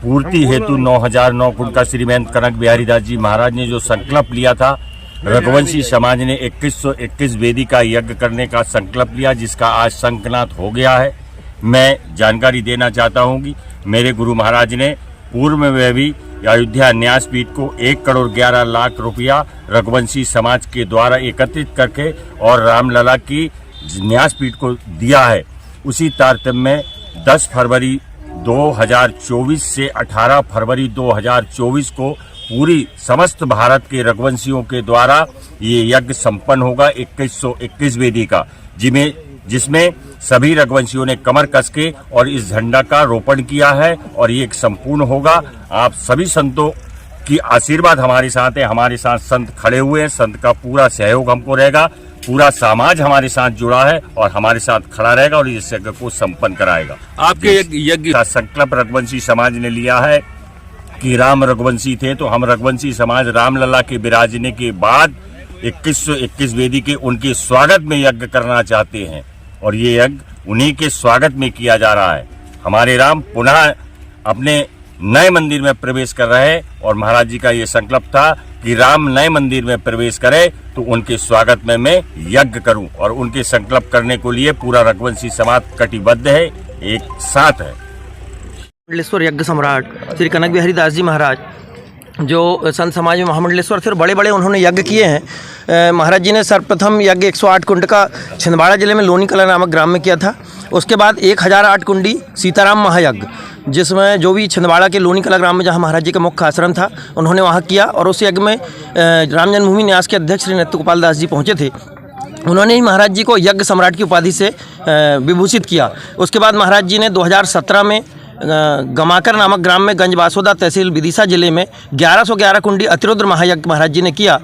पूर्ति हेतु 9009 कुंड का श्री महंत कनक बिहारी दास जी महाराज ने जो संकल्प लिया था, रघुवंशी समाज ने 2121 वेदी का यज्ञ करने का संकल्प लिया, जिसका आज शंखनाद हो गया है। मैं जानकारी देना चाहता हूं कि मेरे गुरु महाराज ने पूर्व में भी अयोध्या न्यासपीठ को 1,11,00,000 रुपया रघुवंशी समाज के द्वारा एकत्रित करके और रामलला की न्यासपीठ को दिया है। उसी तारतम्य में 10 फरवरी 2024 से 18 फरवरी 2024 को पूरी समस्त भारत के रघुवंशियों के द्वारा ये यज्ञ संपन्न होगा 2121 वेदी का, जिसमें सभी रघुवंशियों ने कमर कस के और इस झंडा का रोपण किया है और ये एक संपूर्ण होगा। आप सभी संतों की आशीर्वाद हमारे साथ है, हमारे साथ संत खड़े हुए हैं, संत का पूरा सहयोग हमको रहेगा, पूरा समाज हमारे साथ जुड़ा है और हमारे साथ खड़ा रहेगा और इस यज्ञ को संपन्न कराएगा। आपके यज्ञ का संकल्प रघुवंशी समाज ने लिया है कि राम रघुवंशी थे तो हम रघुवंशी समाज रामलला के विराजने के बाद 2121 वेदी के उनके स्वागत में यज्ञ करना चाहते हैं और ये यज्ञ उन्हीं के स्वागत में किया जा रहा है। हमारे राम पुनः अपने नए मंदिर में प्रवेश कर रहे हैं और महाराज जी का ये संकल्प था कि राम नए मंदिर में प्रवेश करे तो उनके स्वागत में मैं यज्ञ करूं और उनके संकल्प करने को लिए पूरा रघुवंशी समाज कटिबद्ध है, एक साथ है। महामंडलेश्वर यज्ञ सम्राट श्री कनक बिहारी दास जी महाराज जो संत समाज में महामंडलेश्वर थे, बड़े बड़े उन्होंने यज्ञ किए हैं। महाराज जी ने सर्वप्रथम यज्ञ 108 कुंड का छिंदवाड़ा जिले में लोनी कला नामक ग्राम में किया था। उसके बाद 1008 कुंडी सीताराम महायज्ञ, जिसमें जो भी छिंदवाड़ा के लोनी कला ग्राम में जहां महाराज जी का मुख्य आश्रम था उन्होंने वहां किया और उस यज्ञ में राम जन्मभूमि न्यास के अध्यक्ष श्री नृत्य गोपाल दास जी पहुंचे थे। उन्होंने ही महाराज जी को यज्ञ सम्राट की उपाधि से विभूषित किया। उसके बाद महाराज जी ने 2017 में गमाकर नामक ग्राम में गंजबासोदा तहसील विदिशा जिले में 1111 कुंडी अतिरुद्र महायज्ञ महाराज जी ने किया।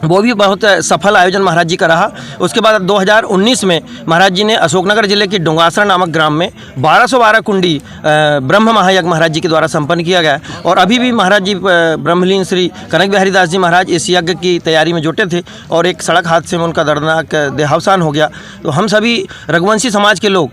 वो भी बहुत सफल आयोजन महाराज जी का रहा। उसके बाद 2019 में महाराज जी ने अशोकनगर जिले के डोंगासरा नामक ग्राम में 1212 कुंडी ब्रह्म महायज्ञ महाराज जी के द्वारा संपन्न किया गया और अभी भी महाराज जी ब्रह्मलीन श्री कनक बिहारी दास जी महाराज इस यज्ञ की तैयारी में जुटे थे और एक सड़क हादसे में उनका दर्दनाक देहावसान हो गया। तो हम सभी रघुवंशी समाज के लोग,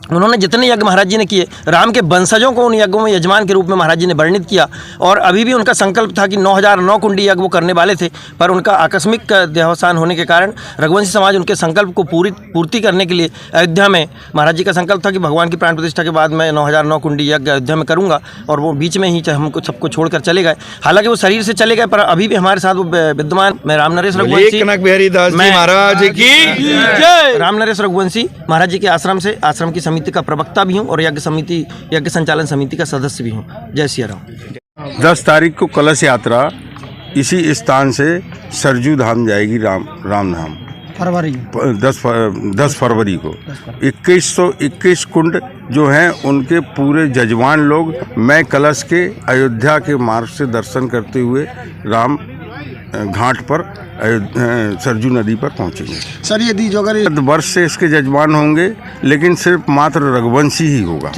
उन्होंने जितने यज्ञ महाराज जी ने किए, राम के वंशजों को उन यज्ञों में यजमान के रूप में महाराज जी ने वर्णित किया और अभी भी उनका संकल्प था कि 9009 कुंडी यज्ञ वो करने वाले थे, पर उनका आकस्मिक देहावसान होने के कारण रघुवंशी समाज उनके संकल्प को पूर्ति करने के लिए अयोध्या में महाराज जी का संकल्प था कि भगवान की प्राण प्रतिष्ठा के बाद मैं 9009 कुंडी यज्ञ अयोध्या में करूँगा और वो बीच में ही हमको सबको छोड़कर चले गए। हालांकि वो शरीर से चले गए पर अभी भी हमारे साथ वो विद्यमान। मैं राम नरेश रघुवंशी, कनक बिहारी दास जी महाराज की राम नरेश रघुवंशी महाराज जी के आश्रम से आश्रम की समिति का प्रवक्ता भी हूँ और यज्ञ संचालन समिति का सदस्य भी हूँ। जय सिया राम। 10 तारीख को कलश यात्रा इसी स्थान से सरजू धाम जाएगी, राम धाम फरवरी 10 फरवरी को। 2121 कुंड जो हैं उनके पूरे जजमान लोग मैं कलश के अयोध्या के मार्ग से दर्शन करते हुए राम घाट पर सरजू नदी पर पहुंचेंगे। सर यदि जो अगर वर्ष से इसके जजमान होंगे, लेकिन सिर्फ मात्र रघुवंशी ही होगा,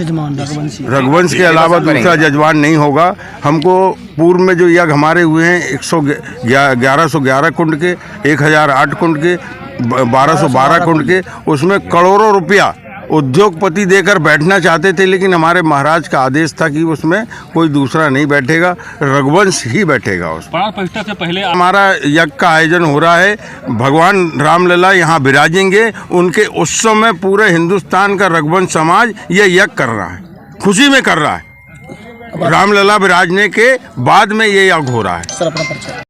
रघुवंश के अलावा दूसरा जजमान नहीं होगा। हमको पूर्व में जो यज्ञ हमारे हुए हैं 1111 कुंड के, 1008 कुंड के, 1212 कुंड के, उसमें करोड़ों रुपया उद्योगपति देकर बैठना चाहते थे, लेकिन हमारे महाराज का आदेश था कि उसमें कोई दूसरा नहीं बैठेगा, रघुवंश ही बैठेगा। उस प्राण प्रतिष्ठा से पहले हमारा यज्ञ का आयोजन हो रहा है। भगवान रामलला यहाँ विराजेंगे, उनके उत्सव में पूरे हिंदुस्तान का रघुवंश समाज ये यज्ञ कर रहा है, खुशी में कर रहा है। रामलला विराजने के बाद में ये यज्ञ हो रहा है।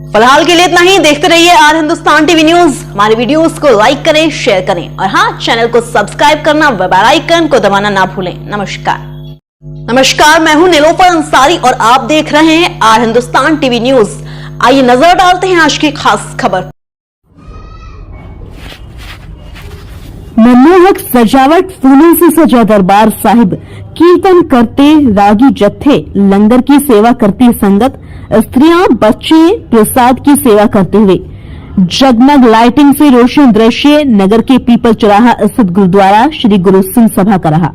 फिलहाल के लिए इतना ही। देखते रहिए आर हिंदुस्तान टीवी न्यूज। हमारे वीडियोस को लाइक करें, शेयर करें और हाँ, चैनल को सब्सक्राइब करना, बेल आइकन को दबाना ना भूलें। नमस्कार, मैं हूं नीलोफर अंसारी और आप देख रहे हैं आर हिंदुस्तान टीवी न्यूज। आइए नजर डालते हैं आज की खास खबर। मनमोहक सजावट, फूलों से सजा दरबार साहिब, कीर्तन करते रागी जत्थे, लंगर की सेवा करती संगत, स्त्रियां बच्चे प्रसाद की सेवा करते हुए, जगमग लाइटिंग से रोशन दृश्य नगर के पीपल चौराहा स्थित गुरुद्वारा श्री गुरु सिंह सभा का रहा।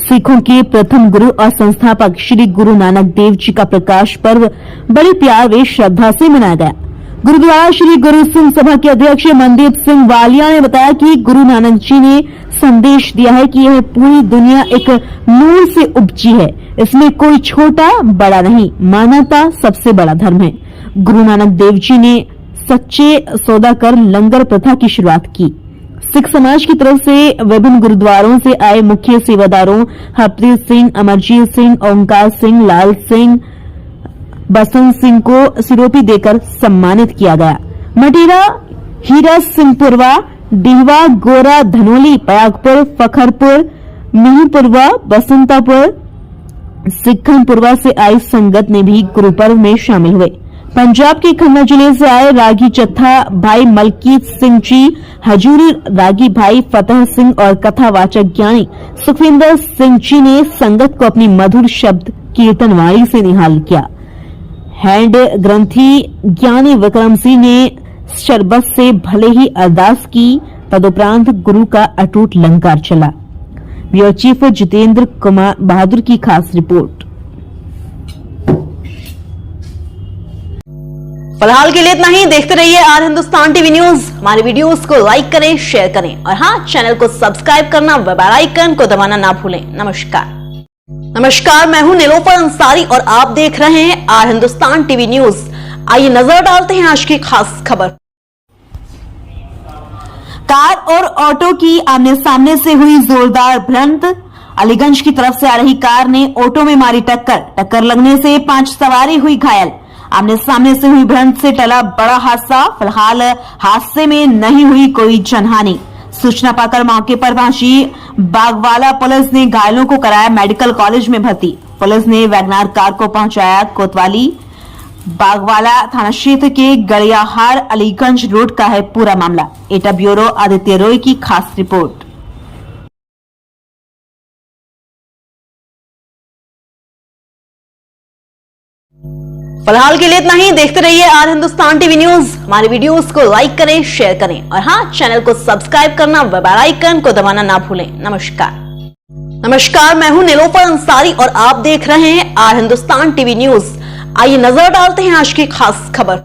सिखों के प्रथम गुरु और संस्थापक श्री गुरु नानक देव जी का प्रकाश पर्व बड़े प्यार व श्रद्धा से मनाया गया। गुरुद्वारा श्री गुरु सिंह सभा के अध्यक्ष मनदीप सिंह वालिया ने बताया कि गुरु नानक जी ने संदेश दिया है कि यह पूरी दुनिया एक नूर से उपजी है, इसमें कोई छोटा बड़ा नहीं, मानवता सबसे बड़ा धर्म है। गुरु नानक देव जी ने सच्चे सौदा कर लंगर प्रथा की शुरुआत की। सिख समाज की तरफ से विभिन्न गुरुद्वारों से आए मुख्य सेवादारों हरप्रीत सिंह, अमरजीत सिंह, ओंकार सिंह, लाल सिंह, बसंत सिंह को सिरोपी देकर सम्मानित किया गया। मटेरा, हीरा सिंहपुरवा, डीहवा, गोरा, धनोली, पयागपुर, फखरपुर, मिहीपुरवा, बसंतापुर, सिक्खनपुरवा से आई संगत ने भी गुरु पर्व में शामिल हुए। पंजाब के खन्ना जिले से आए रागी जत्था भाई मलकीत सिंह जी, हजूरी रागी भाई फतेह सिंह और कथावाचक ज्ञानी सुखविंदर सिंह जी ने संगत को अपनी मधुर शब्द कीर्तनवाणी से निहाल किया। हैंड ग्रंथी ज्ञानी विक्रम सिंह ने शरबत से भले ही अरदास की, तदुपरांत गुरु का अटूट लंकार चला। ब्यूरो चीफ जितेंद्र कुमार बहादुर की खास रिपोर्ट। फिलहाल के लिए इतना ही। देखते रहिए आर हिंदुस्तान टीवी न्यूज। हमारे वीडियोस को लाइक करें, शेयर करें और हाँ, चैनल को सब्सक्राइब करना, बेल आइकन को दबाना ना भूलें। नमस्कार, मैं हूं निलोफर अंसारी और आप देख रहे हैं आर हिंदुस्तान टीवी न्यूज। आइए नजर डालते हैं आज की खास खबर। कार और ऑटो की आमने सामने से हुई जोरदार भिड़ंत। अलीगंज की तरफ से आ रही कार ने ऑटो में मारी टक्कर लगने से 5 सवारी हुई घायल। आमने सामने से हुई भिड़ंत से टला बड़ा हादसा। फिलहाल हादसे में नहीं हुई कोई जनहानि। सूचना पाकर मौके पर पहुंची बागवाला पुलिस ने घायलों को कराया मेडिकल कॉलेज में भर्ती। पुलिस ने वैगनार कार को पहुंचाया कोतवाली। बागवाला थाना क्षेत्र के गड़ियाहार अलीगंज रोड का है पूरा मामला। एटा ब्यूरो आदित्य रॉय की खास रिपोर्ट। फिलहाल के लिए इतना ही। देखते रहिए आर हिंदुस्तान टीवी न्यूज। हमारे वीडियोस को लाइक करें, शेयर करें और हाँ, चैनल को सब्सक्राइब करना, बेल आइकन को दबाना ना भूलें। नमस्कार, मैं हूं निलोफर अंसारी और आप देख रहे हैं आर हिंदुस्तान टीवी न्यूज। आइए नजर डालते हैं आज की खास खबर।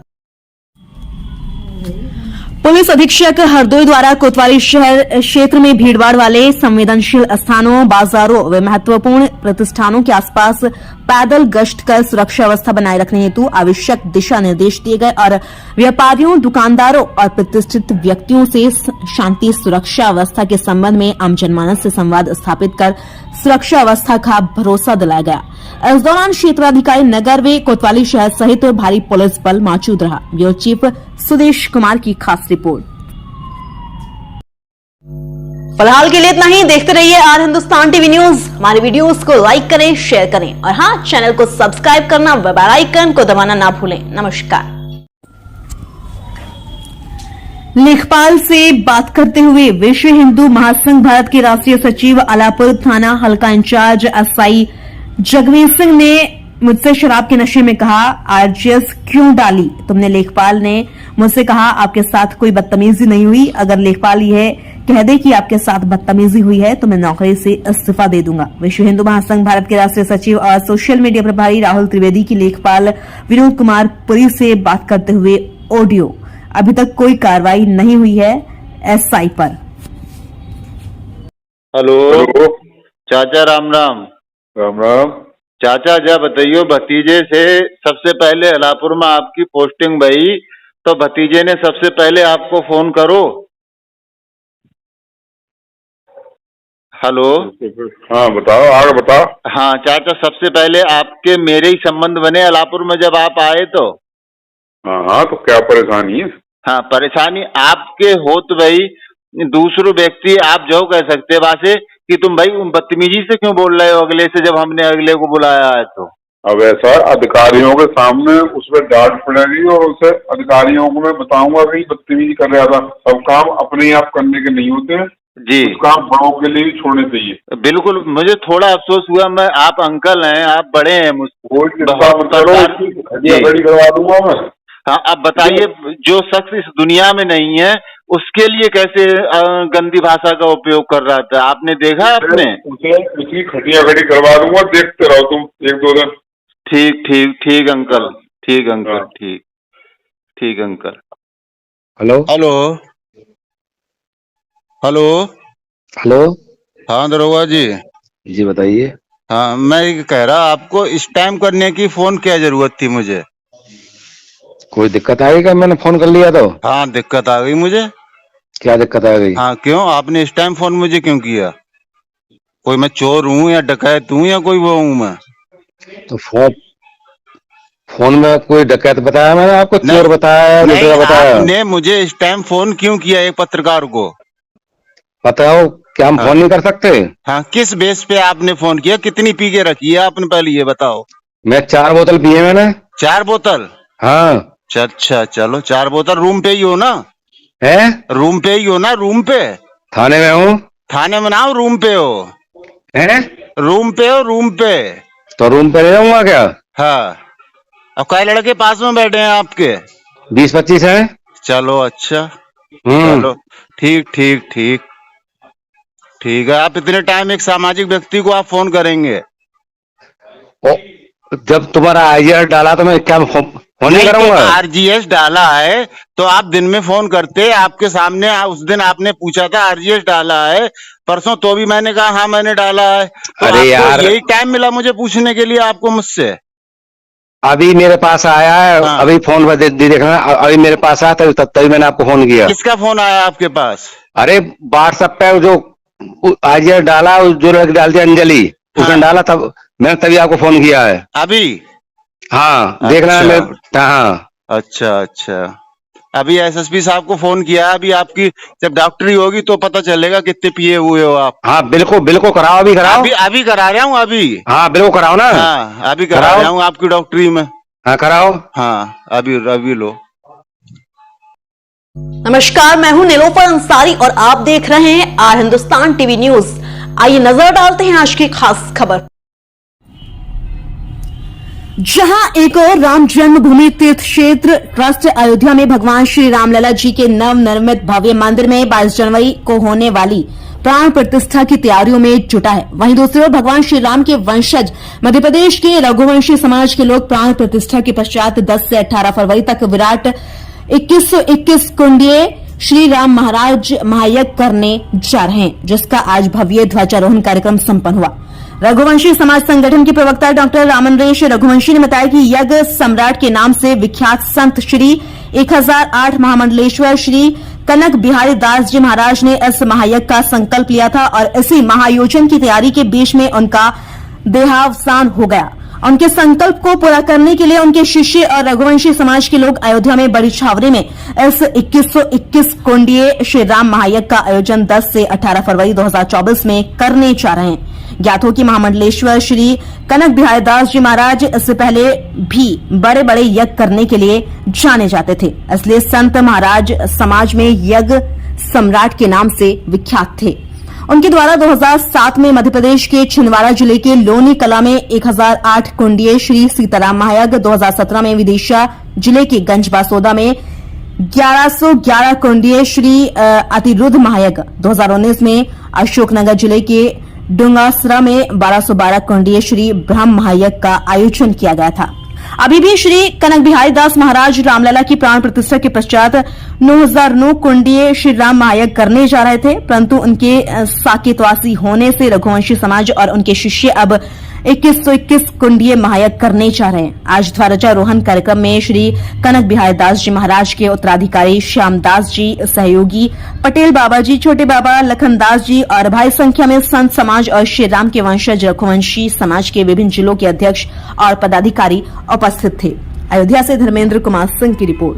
पुलिस अधीक्षक हरदोई द्वारा कोतवाली शहर क्षेत्र में भीड़भाड़ वाले संवेदनशील स्थानों, बाजारों व महत्वपूर्ण प्रतिष्ठानों के आसपास पैदल गश्त कर सुरक्षा व्यवस्था बनाए रखने हेतु आवश्यक दिशा निर्देश दिए गए और व्यापारियों, दुकानदारों और प्रतिष्ठित व्यक्तियों से शांति सुरक्षा व्यवस्था के संबंध में आम जनमानस से संवाद स्थापित कर सुरक्षा व्यवस्था का भरोसा दिलाया गया। इस दौरान क्षेत्राधिकारी नगर व कोतवाली शहर सहित भारी पुलिस बल मौजूद रहा। ब्यूरो चीफ सुदेश कुमार की खास रिपोर्ट। फिलहाल के लिए इतना ही। देखते रहिए आर हिंदुस्तान टीवी न्यूज। हमारे वीडियोस को लाइक करें, शेयर करें और हाँ, चैनल को सब्सक्राइब करना, बेल आइकन को दबाना ना भूलें। लेखपाल से बात करते हुए विश्व हिंदू महासंघ भारत के राष्ट्रीय सचिव अलापुर थाना हल्का इंचार्ज एसआई जगवीर सिंह ने मुझसे शराब के नशे में कहा, आरजीएस क्यों डाली तुमने? लेखपाल ने मुझसे कहा, आपके साथ कोई बदतमीजी नहीं हुई। अगर लेखपाल यह कह दे कि आपके साथ बदतमीजी हुई है तो मैं नौकरी से इस्तीफा दे दूंगा। विश्व हिंदू महासंघ भारत के राष्ट्रीय सचिव और सोशल मीडिया प्रभारी राहुल त्रिवेदी की लेखपाल विनोद कुमार पुरी से बात करते हुए ऑडियो। अभी तक कोई कार्रवाई नहीं हुई है एसआई पर। हेलो चाचा, राम राम। राम राम। चाचा जा बताइयो, भतीजे से सबसे पहले अलापुर में आपकी पोस्टिंग भई तो भतीजे ने सबसे पहले आपको फोन करो। हेलो। हाँ बताओ, आगे बताओ। हाँ चाचा, सबसे पहले आपके मेरे ही संबंध बने अलापुर में जब आप आए तो। हाँ, तो क्या परेशानी है? हाँ, परेशानी आपके होत भाई दूसरो व्यक्ति आप जो कह सकते वासे कि तुम भाई बदतमीजी से क्यों बोल रहे हो अगले से, जब हमने अगले को बुलाया है तो। अब ऐसा अधिकारियों के सामने उसमें डांट पड़ेगी और उसे अधिकारियों को मैं बताऊंगा कि बदतमीजी कर रहा था। सब काम अपने आप करने के नहीं होते हैं जी, काम बड़ों के लिए भी छोड़ने चाहिए। बिल्कुल, मुझे थोड़ा अफसोस हुआ। मैं आप अंकल हैं, आप बड़े हैं मुझसे, करवा दूंगा मैं। हाँ, अब बताइए, जो शख्स इस दुनिया में नहीं है उसके लिए कैसे गंदी भाषा का उपयोग कर रहा था? आपने देखा? आपने उसे उसकी खटिया खड़ी करवा दूंगा, देखते रहो तुम 1-2 दिन। ठीक ठीक ठीक अंकल, ठीक अंकल, ठीक ठीक uncle. Hello hello hello hello. हाँ दरोगा जी। जी बताइए। हाँ, मैं ये कह रहा, आपको इस टाइम करने की फोन क्या जरूरत थी मुझे? कोई दिक्कत आई क्या? मैंने फोन कर लिया तो। हाँ, दिक्कत आ गई मुझे। क्या दिक्कत आ गई? हाँ, क्यों आपने इस टाइम फोन मुझे क्यों किया? कोई मैं चोर हूँ या डकैत हूँ या कोई वो हूँ मैं? तो फोन में कोई डकैत बताया मैंने आपको? चोर बताया? नहीं, बताया? आपने मुझे इस टाइम फोन क्यों किया एक पत्रकार को? बताओ, क्या हम फोन नहीं कर सकते? हाँ, किस बेस पे आपने फोन किया? कितनी पी के रखी है आपने, पहले ये बताओ। मैं 4 बोतल पिए मैंने। 4 बोतल? हाँ। अच्छा, चलो 4 बोतल। रूम पे ही हो ना? है? रूम पे ही हो ना? रूम पे? थाने में हूँ। थाने में ना हो, रूम पे हो? है? रूम पे हो, रूम पे? तो रूम पे रहूंगा क्या? हाँ। अब कई लड़के पास में बैठे हैं आपके? 20-25 है। चलो अच्छा, चलो ठीक ठीक ठीक ठीक है। आप इतने टाइम एक सामाजिक व्यक्ति को आप फोन करेंगे? जब तुम्हारा आईजीआर डाला तो मैं क्या फोन नहीं करूंगा? आरजीएस डाला है तो आप दिन में फोन करते। आपके सामने उस दिन आपने पूछा था आरजीएस डाला है, परसों तो भी मैंने कहा हाँ मैंने डाला है। तो अरे यार, यही टाइम मिला मुझे पूछने के लिए आपको मुझसे? अभी मेरे पास आया है। हाँ। अभी फोन पर देखना, अभी मेरे पास आया तभी मैंने आपको फोन किया। किसका फोन आया आपके पास? अरे व्हाट्सएप पे जो आईजीआर डाला, जो लड़की डालती अंजलि, उसने डाला, तब मैंने तभी आपको फोन किया है। अभी? हाँ, देखना है। हाँ। अच्छा अच्छा, अभी एसएसपी साहब को फोन किया। अभी आपकी जब डॉक्टरी होगी तो पता चलेगा कितने पिए हुए हो आप। हाँ बिल्कुल बिल्कुल, कराओ, अभी कराओ। अभी करा रहा हूँ अभी। हाँ बिल्कुल कराओ ना। हाँ, अभी करा रहा हूँ आपकी डॉक्टरी में। हाँ कराओ। हाँ, अभी लो। नमस्कार, मैं हूं निलोफर अंसारी और आप देख रहे हैं आर हिंदुस्तान टीवी न्यूज। आइए नजर डालते हैं आज की खास खबर। जहां एक और राम जन्मभूमि तीर्थ क्षेत्र ट्रस्ट अयोध्या में भगवान श्री रामलला जी के नवनिर्मित भव्य मंदिर में 22 जनवरी को होने वाली प्राण प्रतिष्ठा की तैयारियों में जुटा है। वहीं दूसरी ओर भगवान श्री राम के वंशज मध्य प्रदेश के रघुवंशी समाज के लोग प्राण प्रतिष्ठा के पश्चात 10 से 18 फरवरी तक विराट 2121 कुंडीय श्री राम महाराज महायज्ञ करने जा रहे हैं, जिसका आज भव्य ध्वजारोहण कार्यक्रम संपन्न हुआ। रघुवंशी समाज संगठन के प्रवक्ता डॉक्टर रामनरेश रघुवंशी ने बताया कि यज्ञ सम्राट के नाम से विख्यात संत श्री 1008 महामंडलेश्वर श्री कनक बिहारी दास जी महाराज ने इस महायज्ञ का संकल्प लिया था और इसी महायोजन की तैयारी के बीच में उनका देहावसान हो गया। उनके संकल्प को पूरा करने के लिए उनके शिष्य और रघुवंशी समाज के लोग अयोध्या में बड़ी छावनी में इस 2121 कुंडीय श्री राम महायज्ञ का आयोजन 10 से 18 फरवरी 2024 में करने जा रहे हैं। ज्ञात हो कि महामंडलेश्वर श्री कनक बिहारी दास जी महाराज इससे पहले भी बड़े बड़े यज्ञ करने के लिए जाने जाते थे, इसलिए संत महाराज समाज में यज्ञ सम्राट के नाम से विख्यात थे। उनके द्वारा 2007 में मध्य प्रदेश के छिंदवाड़ा जिले के लोनी कला में 1008 कुंडीय श्री सीताराम महायज्ञ, 2017 में विदिशा जिले के गंजबासोदा में 1111 कुंडीय श्री अतिरुद्ध महायज्ञ, 2019 में अशोकनगर जिले के डुंगासरा में 1212 कुंडीय श्री ब्रह्म महायज्ञ का आयोजन किया गया था। अभी भी श्री कनक बिहारी दास महाराज रामलला की प्राण प्रतिष्ठा के पश्चात 9009 कुंडीय श्री राम महायज्ञ करने जा रहे थे, परंतु उनके साकेतवासी होने से रघुवंशी समाज और उनके शिष्य अब 2121 कुंडीय महायज्ञ करने जा रहे हैं। आज ध्वजारोहण कार्यक्रम में श्री कनक बिहारी दास जी महाराज के उत्तराधिकारी श्यामदास जी, सहयोगी पटेल बाबा जी, छोटे बाबा लखनदास जी और भारी संख्या में संत समाज और श्री राम के वंशज रघुवंशी समाज के विभिन्न जिलों के अध्यक्ष और पदाधिकारी उपस्थित थे। अयोध्या से धर्मेंद्र कुमार सिंह की रिपोर्ट।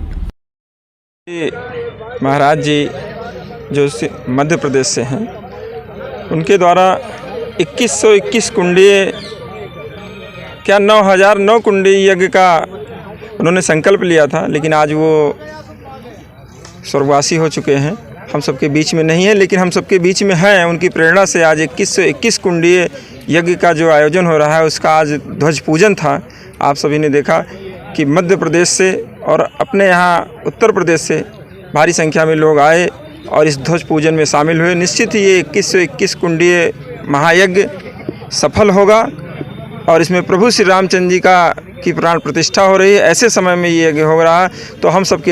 महाराज जी जो मध्य प्रदेश से हैं, उनके द्वारा 2121 कुंडीय क्या 9009 कुंडीय यज्ञ का उन्होंने संकल्प लिया था, लेकिन आज वो स्वर्गवासी हो चुके हैं, हम सबके बीच में नहीं है, लेकिन हम सबके बीच में हैं। उनकी प्रेरणा से आज 2121 कुंडीय यज्ञ का जो आयोजन हो रहा है, उसका आज ध्वज पूजन था। आप सभी ने देखा कि मध्य प्रदेश से और अपने यहाँ उत्तर प्रदेश से भारी संख्या में लोग आए और इस ध्वज पूजन में शामिल हुए। निश्चित ही ये 2121 कुंडीय महायज्ञ सफल होगा और इसमें प्रभु श्री रामचंद्र जी की प्राण प्रतिष्ठा हो रही है। ऐसे समय में ये यज्ञ हो रहा है, तो हम सब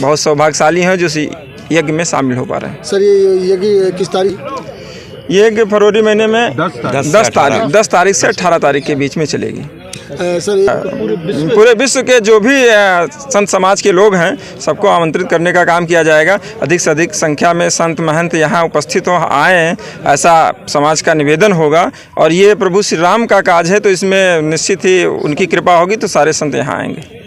बहुत सौभाग्यशाली हैं जो इस यज्ञ में शामिल हो पा रहे हैं। सर ये यज्ञ किस तारीख? ये यज्ञ फरवरी महीने में 10 तारीख से 18 तारीख के बीच में चलेगी। सर पूरे विश्व के जो भी संत समाज के लोग हैं सबको आमंत्रित करने का काम किया जाएगा। अधिक से अधिक संख्या में संत महंत यहाँ उपस्थित हो आए, ऐसा समाज का निवेदन होगा। और ये प्रभु श्री राम का काज है तो इसमें निश्चित ही उनकी कृपा होगी तो सारे संत यहाँ आएंगे।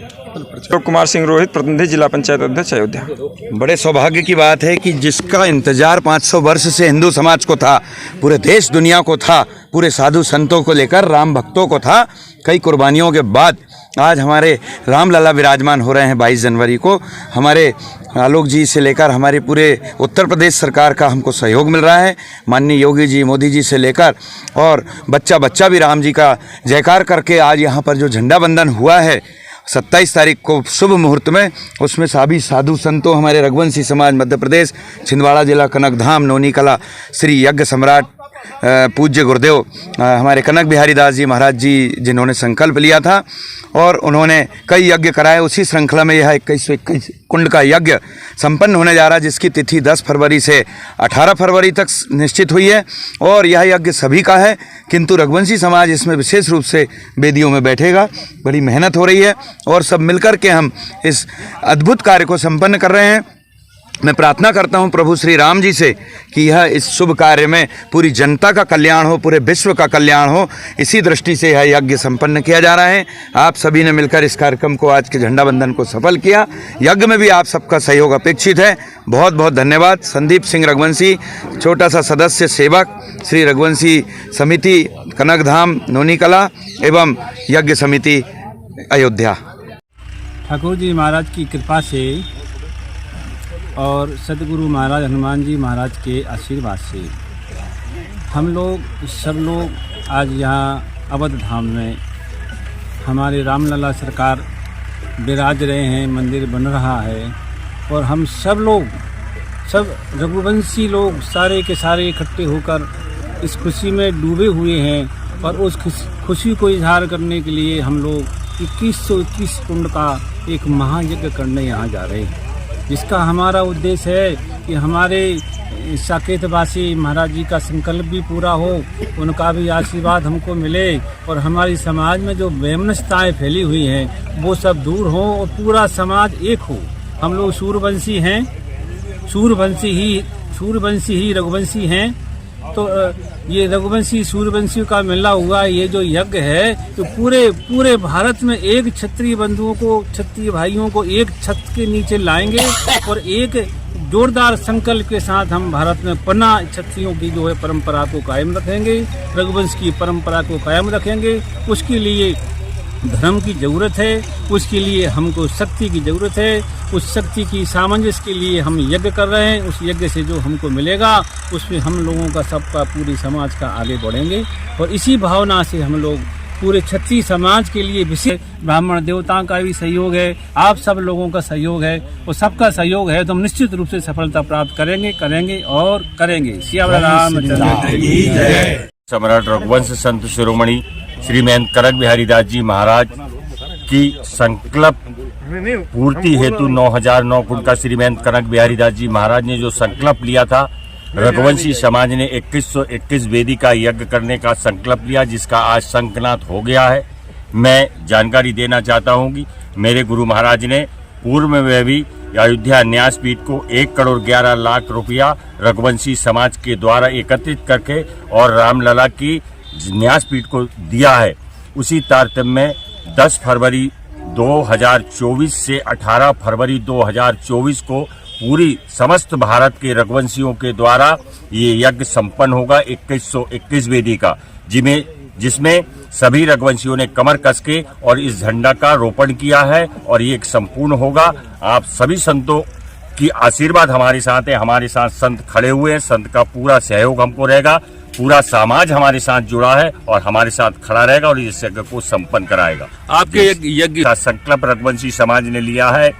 कुमार सिंह रोहित, प्रतिनिधि जिला पंचायत अध्यक्ष अयोध्या। बड़े सौभाग्य की बात है कि जिसका इंतजार 500 वर्ष से हिंदू समाज को था, पूरे देश दुनिया को था, पूरे साधु संतों को लेकर राम भक्तों को था, कई कुर्बानियों के बाद आज हमारे रामलला विराजमान हो रहे हैं। 22 जनवरी को हमारे आलोक जी से लेकर हमारे पूरे उत्तर प्रदेश सरकार का हमको सहयोग मिल रहा है। माननीय योगी जी, मोदी जी से लेकर और बच्चा भी राम जी का जयकार करके आज यहाँ पर जो झंडा बंधन हुआ है 27 तारीख को शुभ मुहूर्त में, उसमें सभी साधु संतों, हमारे रघुवंशी समाज मध्य प्रदेश, छिंदवाड़ा जिला, कनकधाम, नौनी कला, श्री यज्ञ सम्राट पूज्य गुरुदेव हमारे कनक बिहारी दास जी महाराज जी, जिन्होंने संकल्प लिया था और उन्होंने कई यज्ञ कराए। उसी श्रृंखला में यह 2121 कुंड का यज्ञ संपन्न होने जा रहा है, जिसकी तिथि 10 फरवरी से 18 फरवरी तक निश्चित हुई है। और यह यज्ञ सभी का है, किंतु रघुवंशी समाज इसमें विशेष रूप से वेदियों में बैठेगा। बड़ी मेहनत हो रही है और सब मिलकर के हम इस अद्भुत कार्य को संपन्न कर रहे हैं। मैं प्रार्थना करता हूं प्रभु श्री राम जी से कि यह इस शुभ कार्य में पूरी जनता का कल्याण हो, पूरे विश्व का कल्याण हो, इसी दृष्टि से यह यज्ञ संपन्न किया जा रहा है। आप सभी ने मिलकर इस कार्यक्रम को, आज के झंडा बंधन को सफल किया। यज्ञ में भी आप सबका सहयोग अपेक्षित है। बहुत बहुत धन्यवाद। संदीप सिंह रघुवंशी, छोटा सा सदस्य सेवक, श्री रघुवंशी समिति कनकधाम, नौनी कला एवं यज्ञ समिति अयोध्या। ठाकुर जी महाराज की कृपा से और सदगुरु महाराज हनुमान जी महाराज के आशीर्वाद से हम लोग सब लोग आज यहाँ अवध धाम में हमारे रामलला सरकार विराज रहे हैं, मंदिर बन रहा है और हम सब रघुवंशी लोग सारे के सारे इकट्ठे होकर इस खुशी में डूबे हुए हैं। और उस खुशी को इजहार करने के लिए हम लोग 2121 कुंड का एक महायज्ञ करने यहाँ जा रहे हैं, जिसका हमारा उद्देश्य है कि हमारे साकेतवासी महाराज जी का संकल्प भी पूरा हो, उनका भी आशीर्वाद हमको मिले और हमारी समाज में जो वैमनस्यताएँ फैली हुई हैं वो सब दूर हो और पूरा समाज एक हो। हम लोग सूर्यवंशी हैं, सूर्यवंशी ही रघुवंशी हैं। तो ये रघुवंशी सूर्यवंशी का मिला हुआ ये जो यज्ञ है तो पूरे भारत में एक क्षत्रिय बंधुओं को, क्षत्रिय भाइयों को एक छत के नीचे लाएंगे और एक जोरदार संकल्प के साथ हम भारत में पुनः क्षत्रियों की जो है परंपरा को कायम रखेंगे, रघुवंश की परंपरा को कायम रखेंगे। उसके लिए धर्म की जरूरत है, उसके लिए हमको शक्ति की जरूरत है। उस शक्ति की सामंजस्य के लिए हम यज्ञ कर रहे हैं। उस यज्ञ से जो हमको मिलेगा उसमें हम लोगों का, सबका, पूरी समाज का आगे बढ़ेंगे। और इसी भावना से हम लोग पूरे क्षत्रिय समाज के लिए विशेष ब्राह्मण देवताओं का भी सहयोग है, आप सब लोगों का सहयोग है और सबका सहयोग है तो हम निश्चित रूप से सफलता प्राप्त करेंगे और करेंगे। सियावर रामचंद्र की जय। सम्राट रघुवंश संत शिरोमणि श्री महंत कनक बिहारी दास जी महाराज की संकल्प पूर्ति हेतु 9009 कुंड का श्री महंत कनक बिहारी दास जी महाराज ने जो संकल्प लिया था, रघुवंशी समाज ने 2121 वेदी का यज्ञ करने का संकल्प लिया, जिसका आज संकनात हो गया है। मैं जानकारी देना चाहता हूं कि मेरे गुरु महाराज ने पूर्व में भी अयोध्या न्यासपीठ को 1 करोड़ 11 लाख रुपया रघुवंशी समाज के द्वारा एकत्रित करके और रामलला की न्यासपीठ को दिया है। उसी तारतम्य में 10 फरवरी 2024 से 18 फरवरी 2024 को पूरी समस्त भारत के रघुवंशियों के द्वारा ये यज्ञ संपन्न होगा 2121 वेदी का, जिसमें सभी रघुवंशियों ने कमर कस के और इस झंडा का रोपण किया है और ये एक संपूर्ण होगा। आप सभी संतों की आशीर्वाद हमारे साथ है, हमारे साथ संत खड़े हुए हैं, संत का पूरा सहयोग हमको रहेगा, पूरा समाज हमारे साथ जुड़ा है और हमारे साथ खड़ा रहेगा और इस यज्ञ को संपन्न कराएगा। आपके यज्ञ का संकल्प रघुवंशी समाज ने लिया है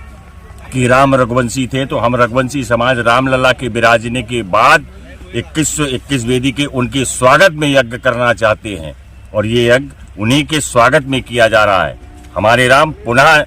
कि राम रघुवंशी थे तो हम रघुवंशी समाज रामलला के विराजने के बाद 2121 वेदी के उनके स्वागत में यज्ञ करना चाहते हैं और ये यज्ञ उन्हीं के स्वागत में किया जा रहा है। हमारे राम पुनः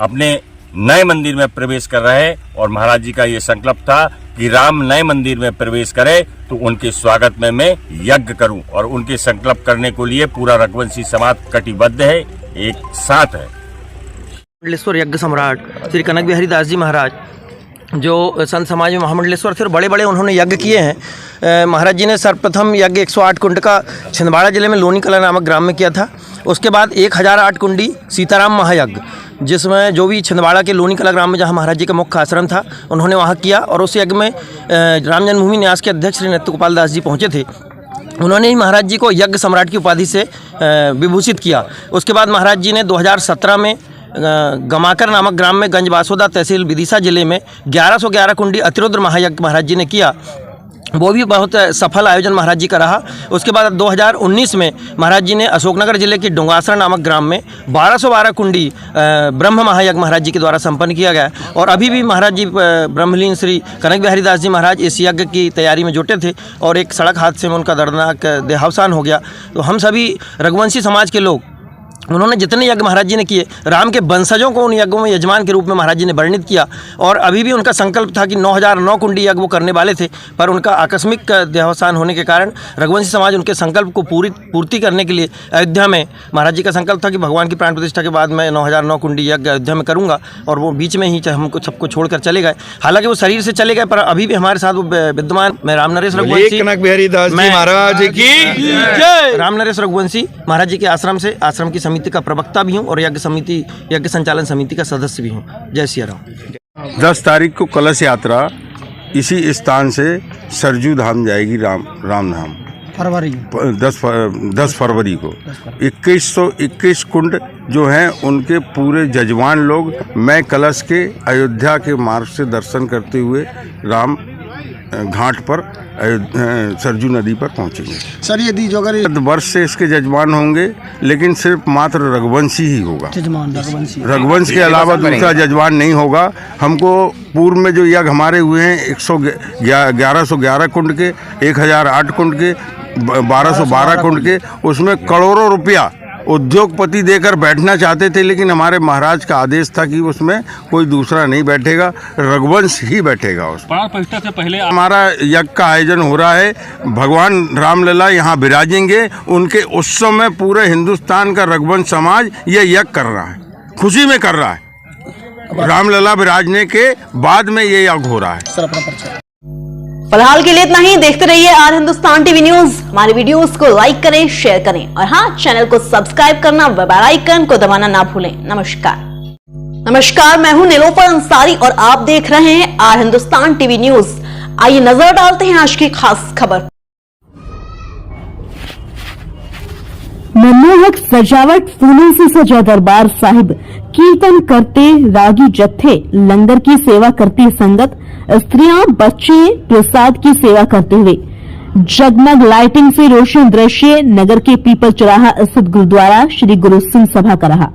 अपने नए मंदिर में प्रवेश कर रहे हैं और महाराज जी का ये संकल्प था कि राम नए मंदिर में प्रवेश करे तो उनके स्वागत में मैं यज्ञ करूं और उनके संकल्प करने को लिए पूरा रघुवंशी समाज कटिबद्ध है। एक साथ है। महामंडलेश्वर यज्ञ सम्राट श्री कनक बिहारी दास जी महाराज जो संत समाज में महामंडलेश्वर थे, बड़े बड़े उन्होंने यज्ञ किए हैं। महाराज जी ने सर्वप्रथम यज्ञ 108 कुंड का छिंदवाड़ा जिले में लोनी कला नामक ग्राम में किया था। उसके बाद 1008 कुंडी सीताराम महायज्ञ, जिसमें जो भी छिंदवाड़ा के लोनी कला ग्राम में जहाँ महाराज जी का मुख्य आश्रम था, उन्होंने वहाँ किया। और उस यज्ञ में राम जन्मभूमि न्यास के अध्यक्ष श्री नृत्य गोपाल दास जी पहुँचे थे। उन्होंने ही महाराज जी को यज्ञ सम्राट की उपाधि से विभूषित किया। उसके बाद महाराज जी ने 2017 में गमाकर नामक ग्राम में गंजबासोदा तहसील विदिशा जिले में 1111 कुंडी अतिरुद्र महायज्ञ महाराज जी ने किया। वो भी बहुत सफल आयोजन महाराज जी का रहा। उसके बाद 2019 में महाराज जी ने अशोकनगर जिले के डुंगासर नामक ग्राम में 1212 कुंडी ब्रह्म महायज्ञ महाराज जी के द्वारा संपन्न किया गया। और अभी भी महाराज जी ब्रह्मलीन श्री कनक बिहारी दास जी महाराज इस यज्ञ की तैयारी में जुटे थे और एक सड़क हादसे में उनका दर्दनाक देहावसान हो गया। तो हम सभी रघुवंशी समाज के लोग, उन्होंने जितने यज्ञ महाराज जी ने किए, राम के वंशजों को उन यज्ञों में यजमान के रूप में महाराज जी ने वर्णित किया। और अभी भी उनका संकल्प था कि 9009 कुंडी यज्ञ वो करने वाले थे, पर उनका आकस्मिक देहावसान होने के कारण रघुवंशी समाज उनके संकल्प को पूर्ति करने के लिए अयोध्या में, महाराज जी का संकल्प था कि भगवान की प्राण प्रतिष्ठा के बाद मैं 9009 कुंडी यज्ञ अयोध्या में करूँगा। और वो बीच में ही हमको सबको छोड़कर चले गए। हालांकि वो शरीर से चले गए, पर अभी भी हमारे साथ वो विद्यमान। मैं राम नरेश रघुवंशी, कनक बिहारी दास जी महाराज की राम नरेश रघुवंशी महाराज जी के आश्रम से आश्रम की समिति का प्रवक्ता भी हूँ और यज्ञ संचालन समिति का सदस्य भी हूँ। जय सिया राम। 10 तारीख को कलश यात्रा इसी स्थान से सरजू धाम जाएगी, राम धाम फरवरी 10 फरवरी को। 2121 कुंड जो हैं उनके पूरे जजमान लोग मैं कलश के अयोध्या के मार्ग से दर्शन करते हुए राम घाट पर सरजू नदी पर पहुंचेंगे। सर यदि जो अगर वर्ष से इसके जजमान होंगे, लेकिन सिर्फ मात्र रघुवंशी ही होगा। रघुवंश के अलावा दूसरा जजमान नहीं होगा। हमको पूर्व में जो यज्ञ हमारे हुए हैं 1111 कुंड के, 1008 कुंड के, 1212 कुंड के, उसमें करोड़ों रुपया उद्योगपति देकर बैठना चाहते थे, लेकिन हमारे महाराज का आदेश था कि उसमें कोई दूसरा नहीं बैठेगा, रघुवंश ही बैठेगा। उस प्राण प्रतिष्ठा से पहले हमारा यज्ञ का आयोजन हो रहा है। भगवान रामलला यहाँ विराजेंगे। उनके उत्सव में पूरे हिंदुस्तान का रघुवंश समाज ये यज्ञ कर रहा है, खुशी में कर रहा है। रामलला विराजने के बाद में ये यज्ञ हो रहा है। फिलहाल के लिए इतना ही। देखते रहिए आर हिंदुस्तान टीवी न्यूज। हमारे वीडियोस को लाइक करें, शेयर करें और हाँ, चैनल को सब्सक्राइब करना, बेल आइकन को दबाना ना भूलें। नमस्कार, मैं हूं नीलोफर अंसारी और आप देख रहे हैं आर हिंदुस्तान टीवी न्यूज। आइए नजर डालते हैं आज की खास खबर। मनमोहक सजावट, फूलों से सजा दरबार साहिब, कीर्तन करते रागी जत्थे, लंगर की सेवा करती संगत, स्त्रियां बच्चे प्रसाद की सेवा करते हुए, जगमग लाइटिंग से रोशन दृश्य नगर के पीपल चौराहा स्थित गुरुद्वारा श्री गुरु सिंह सभा का रहा।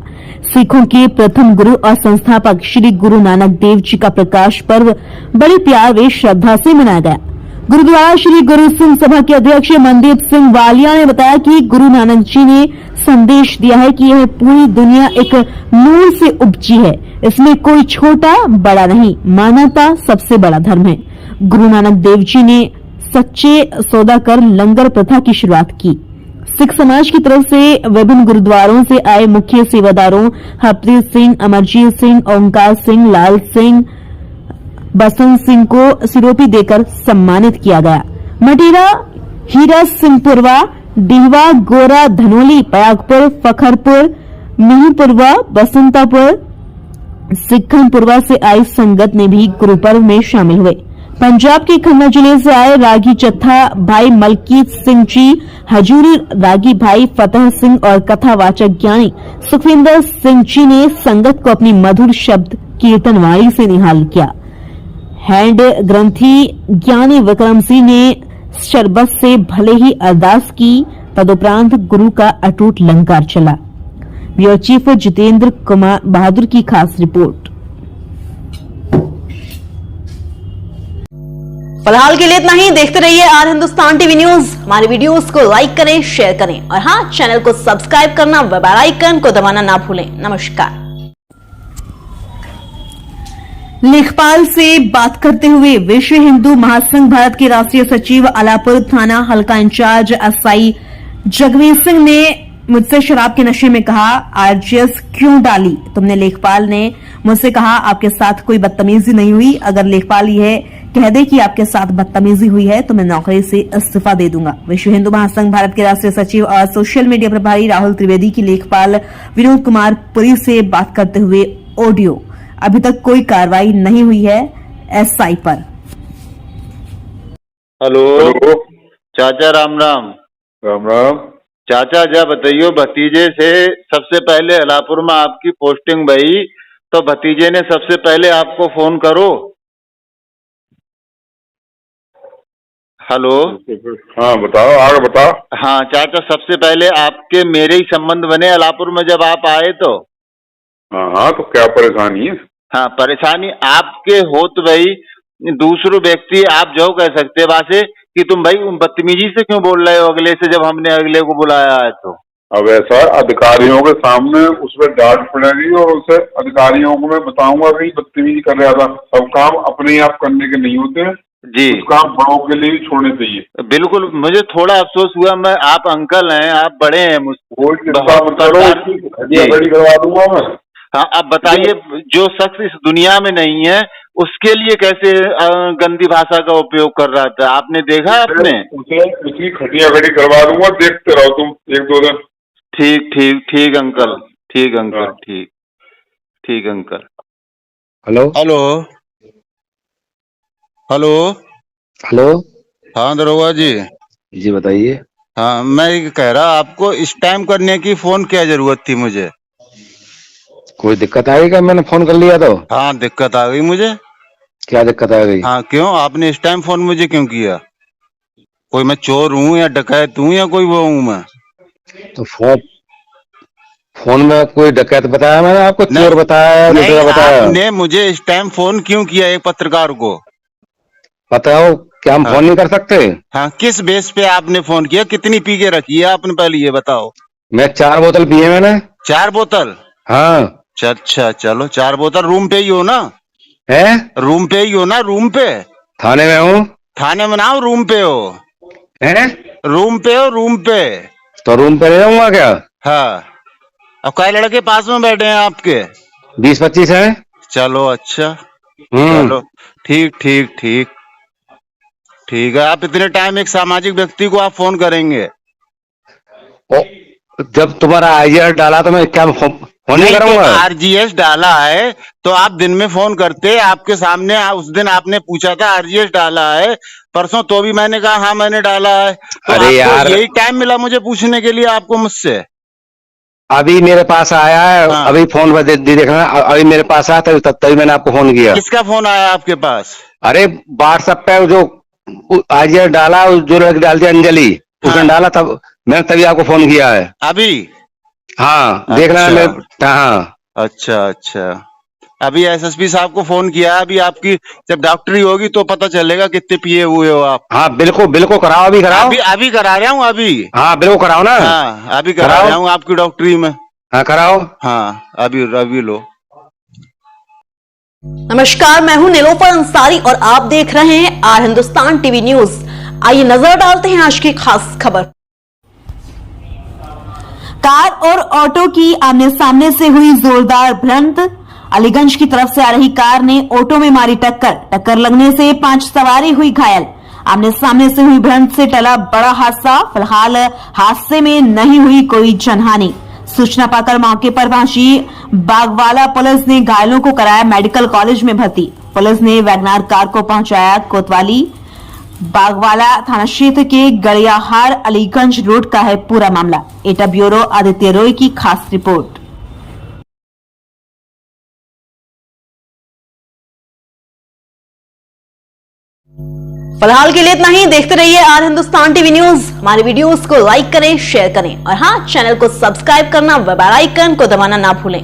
सिखों के प्रथम गुरु और संस्थापक श्री गुरु नानक देव जी का प्रकाश पर्व बड़े प्यार व श्रद्धा से मनाया गया। गुरुद्वारा श्री गुरु सिंह सभा के अध्यक्ष मनदीप सिंह वालिया ने बताया कि गुरु नानक जी ने संदेश दिया है कि यह पूरी दुनिया एक नूर से उपजी है, इसमें कोई छोटा बड़ा नहीं, मानवता सबसे बड़ा धर्म है। गुरु नानक देव जी ने सच्चे सौदा कर लंगर प्रथा की शुरुआत की। सिख समाज की तरफ से विभिन्न गुरुद्वारों से आए मुख्य सेवादारों हरप्रीत सिंह, अमरजीत सिंह, ओंकार सिंह, लाल सिंह, बसंत सिंह को सिरोपी देकर सम्मानित किया गया। मटेरा, हीरा सिंहपुरवा, डीहवा, गोरा, धनोली, पयागपुर, फखरपुर, मिहीपुरवा, बसंतापुर, सिक्खनपुरवा से आई संगत ने भी गुरु पर्व में शामिल हुए। पंजाब के खन्ना जिले से आए रागी जत्था भाई मलकीत सिंह जी, हजूरी रागी भाई फतेह सिंह और कथावाचक ज्ञानी सुखविंदर सिंह जी ने संगत को अपनी मधुर शब्द कीर्तनवाणी से निहाल किया। हैंड ग्रंथी ज्ञानी विक्रम सिंह ने शरबत से भले ही अरदास की, तदुपरांत गुरु का अटूट लंकार चला। ब्यूरो चीफ जितेंद्र कुमार बहादुर की खास रिपोर्ट। फिलहाल के लिए इतना ही। देखते रहिए आर हिंदुस्तान टीवी न्यूज। हमारे वीडियोस को लाइक करें, शेयर करें और हाँ, चैनल को सब्सक्राइब करना, बेल आइकन को दबाना ना भूलें। नमस्कार। लेखपाल से बात करते हुए विश्व हिंदू महासंघ भारत के राष्ट्रीय सचिव अलापुर थाना हल्का इंचार्ज एसआई जगवीर सिंह ने मुझसे शराब के नशे में कहा आरजीएस क्यों डाली तुमने। लेखपाल ने मुझसे कहा आपके साथ कोई बदतमीजी नहीं हुई। अगर लेखपाल यह कह दे कि आपके साथ बदतमीजी हुई है तो मैं नौकरी से इस्तीफा दे दूंगा। विश्व हिंदू महासंघ भारत के राष्ट्रीय सचिव और सोशल मीडिया प्रभारी राहुल त्रिवेदी की लेखपाल विनोद कुमार पुरी से बात करते हुए ऑडियो। अभी तक कोई कार्रवाई नहीं हुई है एसआई पर। हेलो चाचा, राम राम। राम राम। चाचा जा बताइयो, भतीजे से सबसे पहले अलापुर में आपकी पोस्टिंग भई तो भतीजे ने सबसे पहले आपको फोन करो। हेलो। हाँ बताओ, आगे बताओ। हाँ चाचा, सबसे पहले आपके मेरे ही संबंध बने अलापुर में जब आप आए तो। हाँ हाँ, तो क्या परेशानी है? हाँ, परेशानी आपके होत भाई दूसरो व्यक्ति आप जो कह सकते वासे कि तुम भाई बदतमीजी से क्यों बोल रहे हो अगले से, जब हमने अगले को बुलाया है तो। अब ऐसा अधिकारियों के सामने उसमें डांट पड़ेगी और उसे अधिकारियों को मैं बताऊंगा कि बदतमीजी कर रहा था। सब काम अपने आप करने के नहीं होते हैं जी, काम बड़ों के लिए भी छोड़ने चाहिए। बिल्कुल, मुझे थोड़ा अफसोस हुआ। मैं आप अंकल हैं, आप बड़े हैं मुझसे। कोई चिंता मत करो, खड़ी करवा दूंगा मैं। हाँ, अब बताइए, जो शख्स इस दुनिया में नहीं है उसके लिए कैसे गंदी भाषा का उपयोग कर रहा था, आपने देखा? आपने उसे उसकी खटिया खड़ी करवा दूंगा, देखते रहो तुम 1-2 दिन। ठीक ठीक ठीक अंकल, ठीक अंकल, ठीक ठीक uncle. Hello hello hello hello. हाँ दरोगा जी। जी बताइए। हाँ, मैं ये कह रहा आपको इस टाइम करने की फोन क्या जरूरत थी मुझे? कोई दिक्कत आ गई क्या? मैंने फोन कर लिया तो। हाँ, दिक्कत आ गई मुझे। क्या दिक्कत आ गई? हाँ, क्यों आपने इस टाइम फोन मुझे क्यों किया? कोई मैं चोर हूँ या डकैत हूँ या कोई वो हूँ मैं? तो फोन में कोई डकैत बताया मैंने आपको? चोर बताया, लुटेरा बताया? आपने मुझे इस टाइम फोन क्यों किया एक पत्रकार को? बताओ, क्या हम फोन नहीं कर सकते? हाँ, किस बेस पे आपने फोन किया? कितनी पी के रखी है आपने, पहले ये बताओ। मैं 4 बोतल पिए मैंने। 4 बोतल? हाँ। अच्छा, चलो 4 बोतल। रूम पे ही हो ना? है? रूम पे ही हो ना? रूम पे? थाने में हूँ। थाने में ना हो, रूम पे हो? है? रूम पे हो, रूम पे? तो रूम पे रहूंगा क्या? हाँ। अब कई लड़के पास में बैठे हैं आपके? 20-25 है। चलो अच्छा, चलो ठीक ठीक ठीक ठीक है। आप इतने टाइम एक सामाजिक व्यक्ति को आप फोन करेंगे? जब तुम्हारा आईजीआर डाला तो मैं क्या फोन नहीं करूंगा? आरजीएस डाला है तो आप दिन में फोन करते। आपके सामने उस दिन आपने पूछा था आरजीएस डाला है, परसों तो भी मैंने कहा हाँ मैंने डाला है। तो अरे यार, यही टाइम मिला मुझे पूछने के लिए आपको मुझसे? अभी मेरे पास आया है। हाँ। अभी फोन देखना, अभी मेरे पास आया तभी मैंने आपको फोन किया। किसका फोन आया आपके पास? अरे व्हाट्सएप पे जो आईजीआर डाला, जो लड़की डालती अंजलि, उसने डाला, तब मैंने तभी आपको फोन किया है अभी। हाँ, देखना है। हाँ अच्छा अच्छा, अभी एसएसपी साहब को फोन किया। अभी आपकी जब डॉक्टरी होगी तो पता चलेगा कितने पिए हुए हो आप। हाँ बिल्कुल बिल्कुल, कराओ, अभी कराओ। अभी करा रहा हूँ अभी। हाँ बिल्कुल कराओ ना। हाँ, अभी करा रहा हूँ आपकी डॉक्टरी में। हाँ कराओ। हाँ, अभी लो। नमस्कार, मैं हूं निलोफर अंसारी और आप देख रहे हैं आर हिंदुस्तान टीवी न्यूज। आइए नजर डालते हैं आज की खास खबर। कार और ऑटो की आमने सामने से हुई जोरदार भिड़ंत। अलीगंज की तरफ से आ रही कार ने ऑटो में मारी टक्कर लगने से 5 सवारी हुई घायल। आमने सामने से हुई भिड़ंत से टला बड़ा हादसा। फिलहाल हादसे में नहीं हुई कोई जनहानि। सूचना पाकर मौके पर पहुंची बागवाला पुलिस ने घायलों को कराया मेडिकल कॉलेज में भर्ती। पुलिस ने वैगनार कार को पहुंचाया कोतवाली। बागवाला थाना क्षेत्र के गड़ियाहार अलीगंज रोड का है पूरा मामला। एटा ब्यूरो आदित्य रॉय की खास रिपोर्ट। फिलहाल के लिए इतना ही। देखते रहिए आर हिंदुस्तान टीवी न्यूज। हमारे वीडियोस को लाइक करें, शेयर करें और हाँ, चैनल को सब्सक्राइब करना, बेल आइकन को दबाना ना भूलें।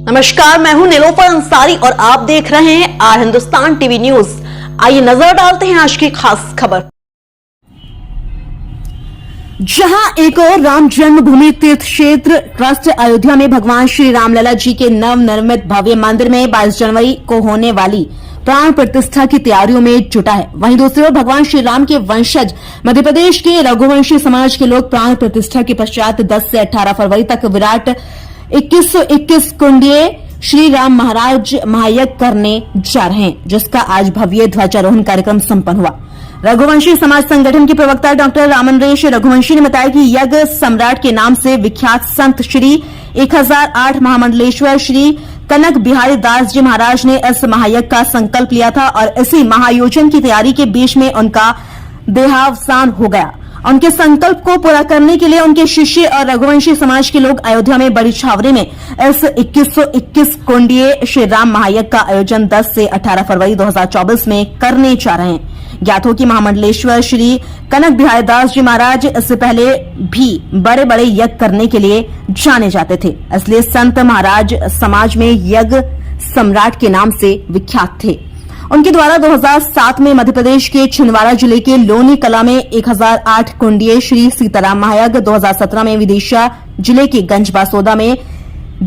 नमस्कार, मैं हूं निलोफर अंसारी और आप देख रहे हैं आर हिंदुस्तान टीवी न्यूज। आइए नजर डालते हैं आज की खास खबर। जहां एक और राम जन्मभूमि तीर्थ क्षेत्र ट्रस्ट अयोध्या में भगवान श्री रामलला जी के नवनिर्मित भव्य मंदिर में 22 जनवरी को होने वाली प्राण प्रतिष्ठा की तैयारियों में जुटा है। वहीं दूसरी ओर भगवान श्री राम के वंशज मध्य प्रदेश के रघुवंशी समाज के लोग प्राण प्रतिष्ठा के पश्चात 10 से 18 फरवरी तक विराट 2121 कुंडीय श्री राम महाराज महायज्ञ करने जा रहे हैं, जिसका आज भव्य ध्वजारोहण कार्यक्रम संपन्न हुआ। रघुवंशी समाज संगठन के प्रवक्ता डॉक्टर रामनरेश रघुवंशी ने बताया कि यज्ञ सम्राट के नाम से विख्यात संत श्री 1008 महामंडलेश्वर श्री कनक बिहारी दास जी महाराज ने इस महायज्ञ का संकल्प लिया था और इसी महायोजन की तैयारी के बीच में उनका देहावसान हो गया। उनके संकल्प को पूरा करने के लिए उनके शिष्य और रघुवंशी समाज के लोग अयोध्या में बड़ी छावनी में इस 2121 कुंडीय श्री राम महायज्ञ का आयोजन 10 से 18 फरवरी 2024 में करने जा रहे हैं। ज्ञात हो कि महामंडलेश्वर श्री कनक बिहारी दास जी महाराज इससे पहले भी बड़े बड़े यज्ञ करने के लिए जाने जाते थे, इसलिए संत महाराज समाज में यज्ञ सम्राट के नाम से विख्यात थे। उनके द्वारा 2007 में मध्य प्रदेश के छिंदवाड़ा जिले के लोनी कला में 1008 कुंडीय श्री सीताराम महायज्ञ, 2017 में विदिशा जिले के गंज बासोदा में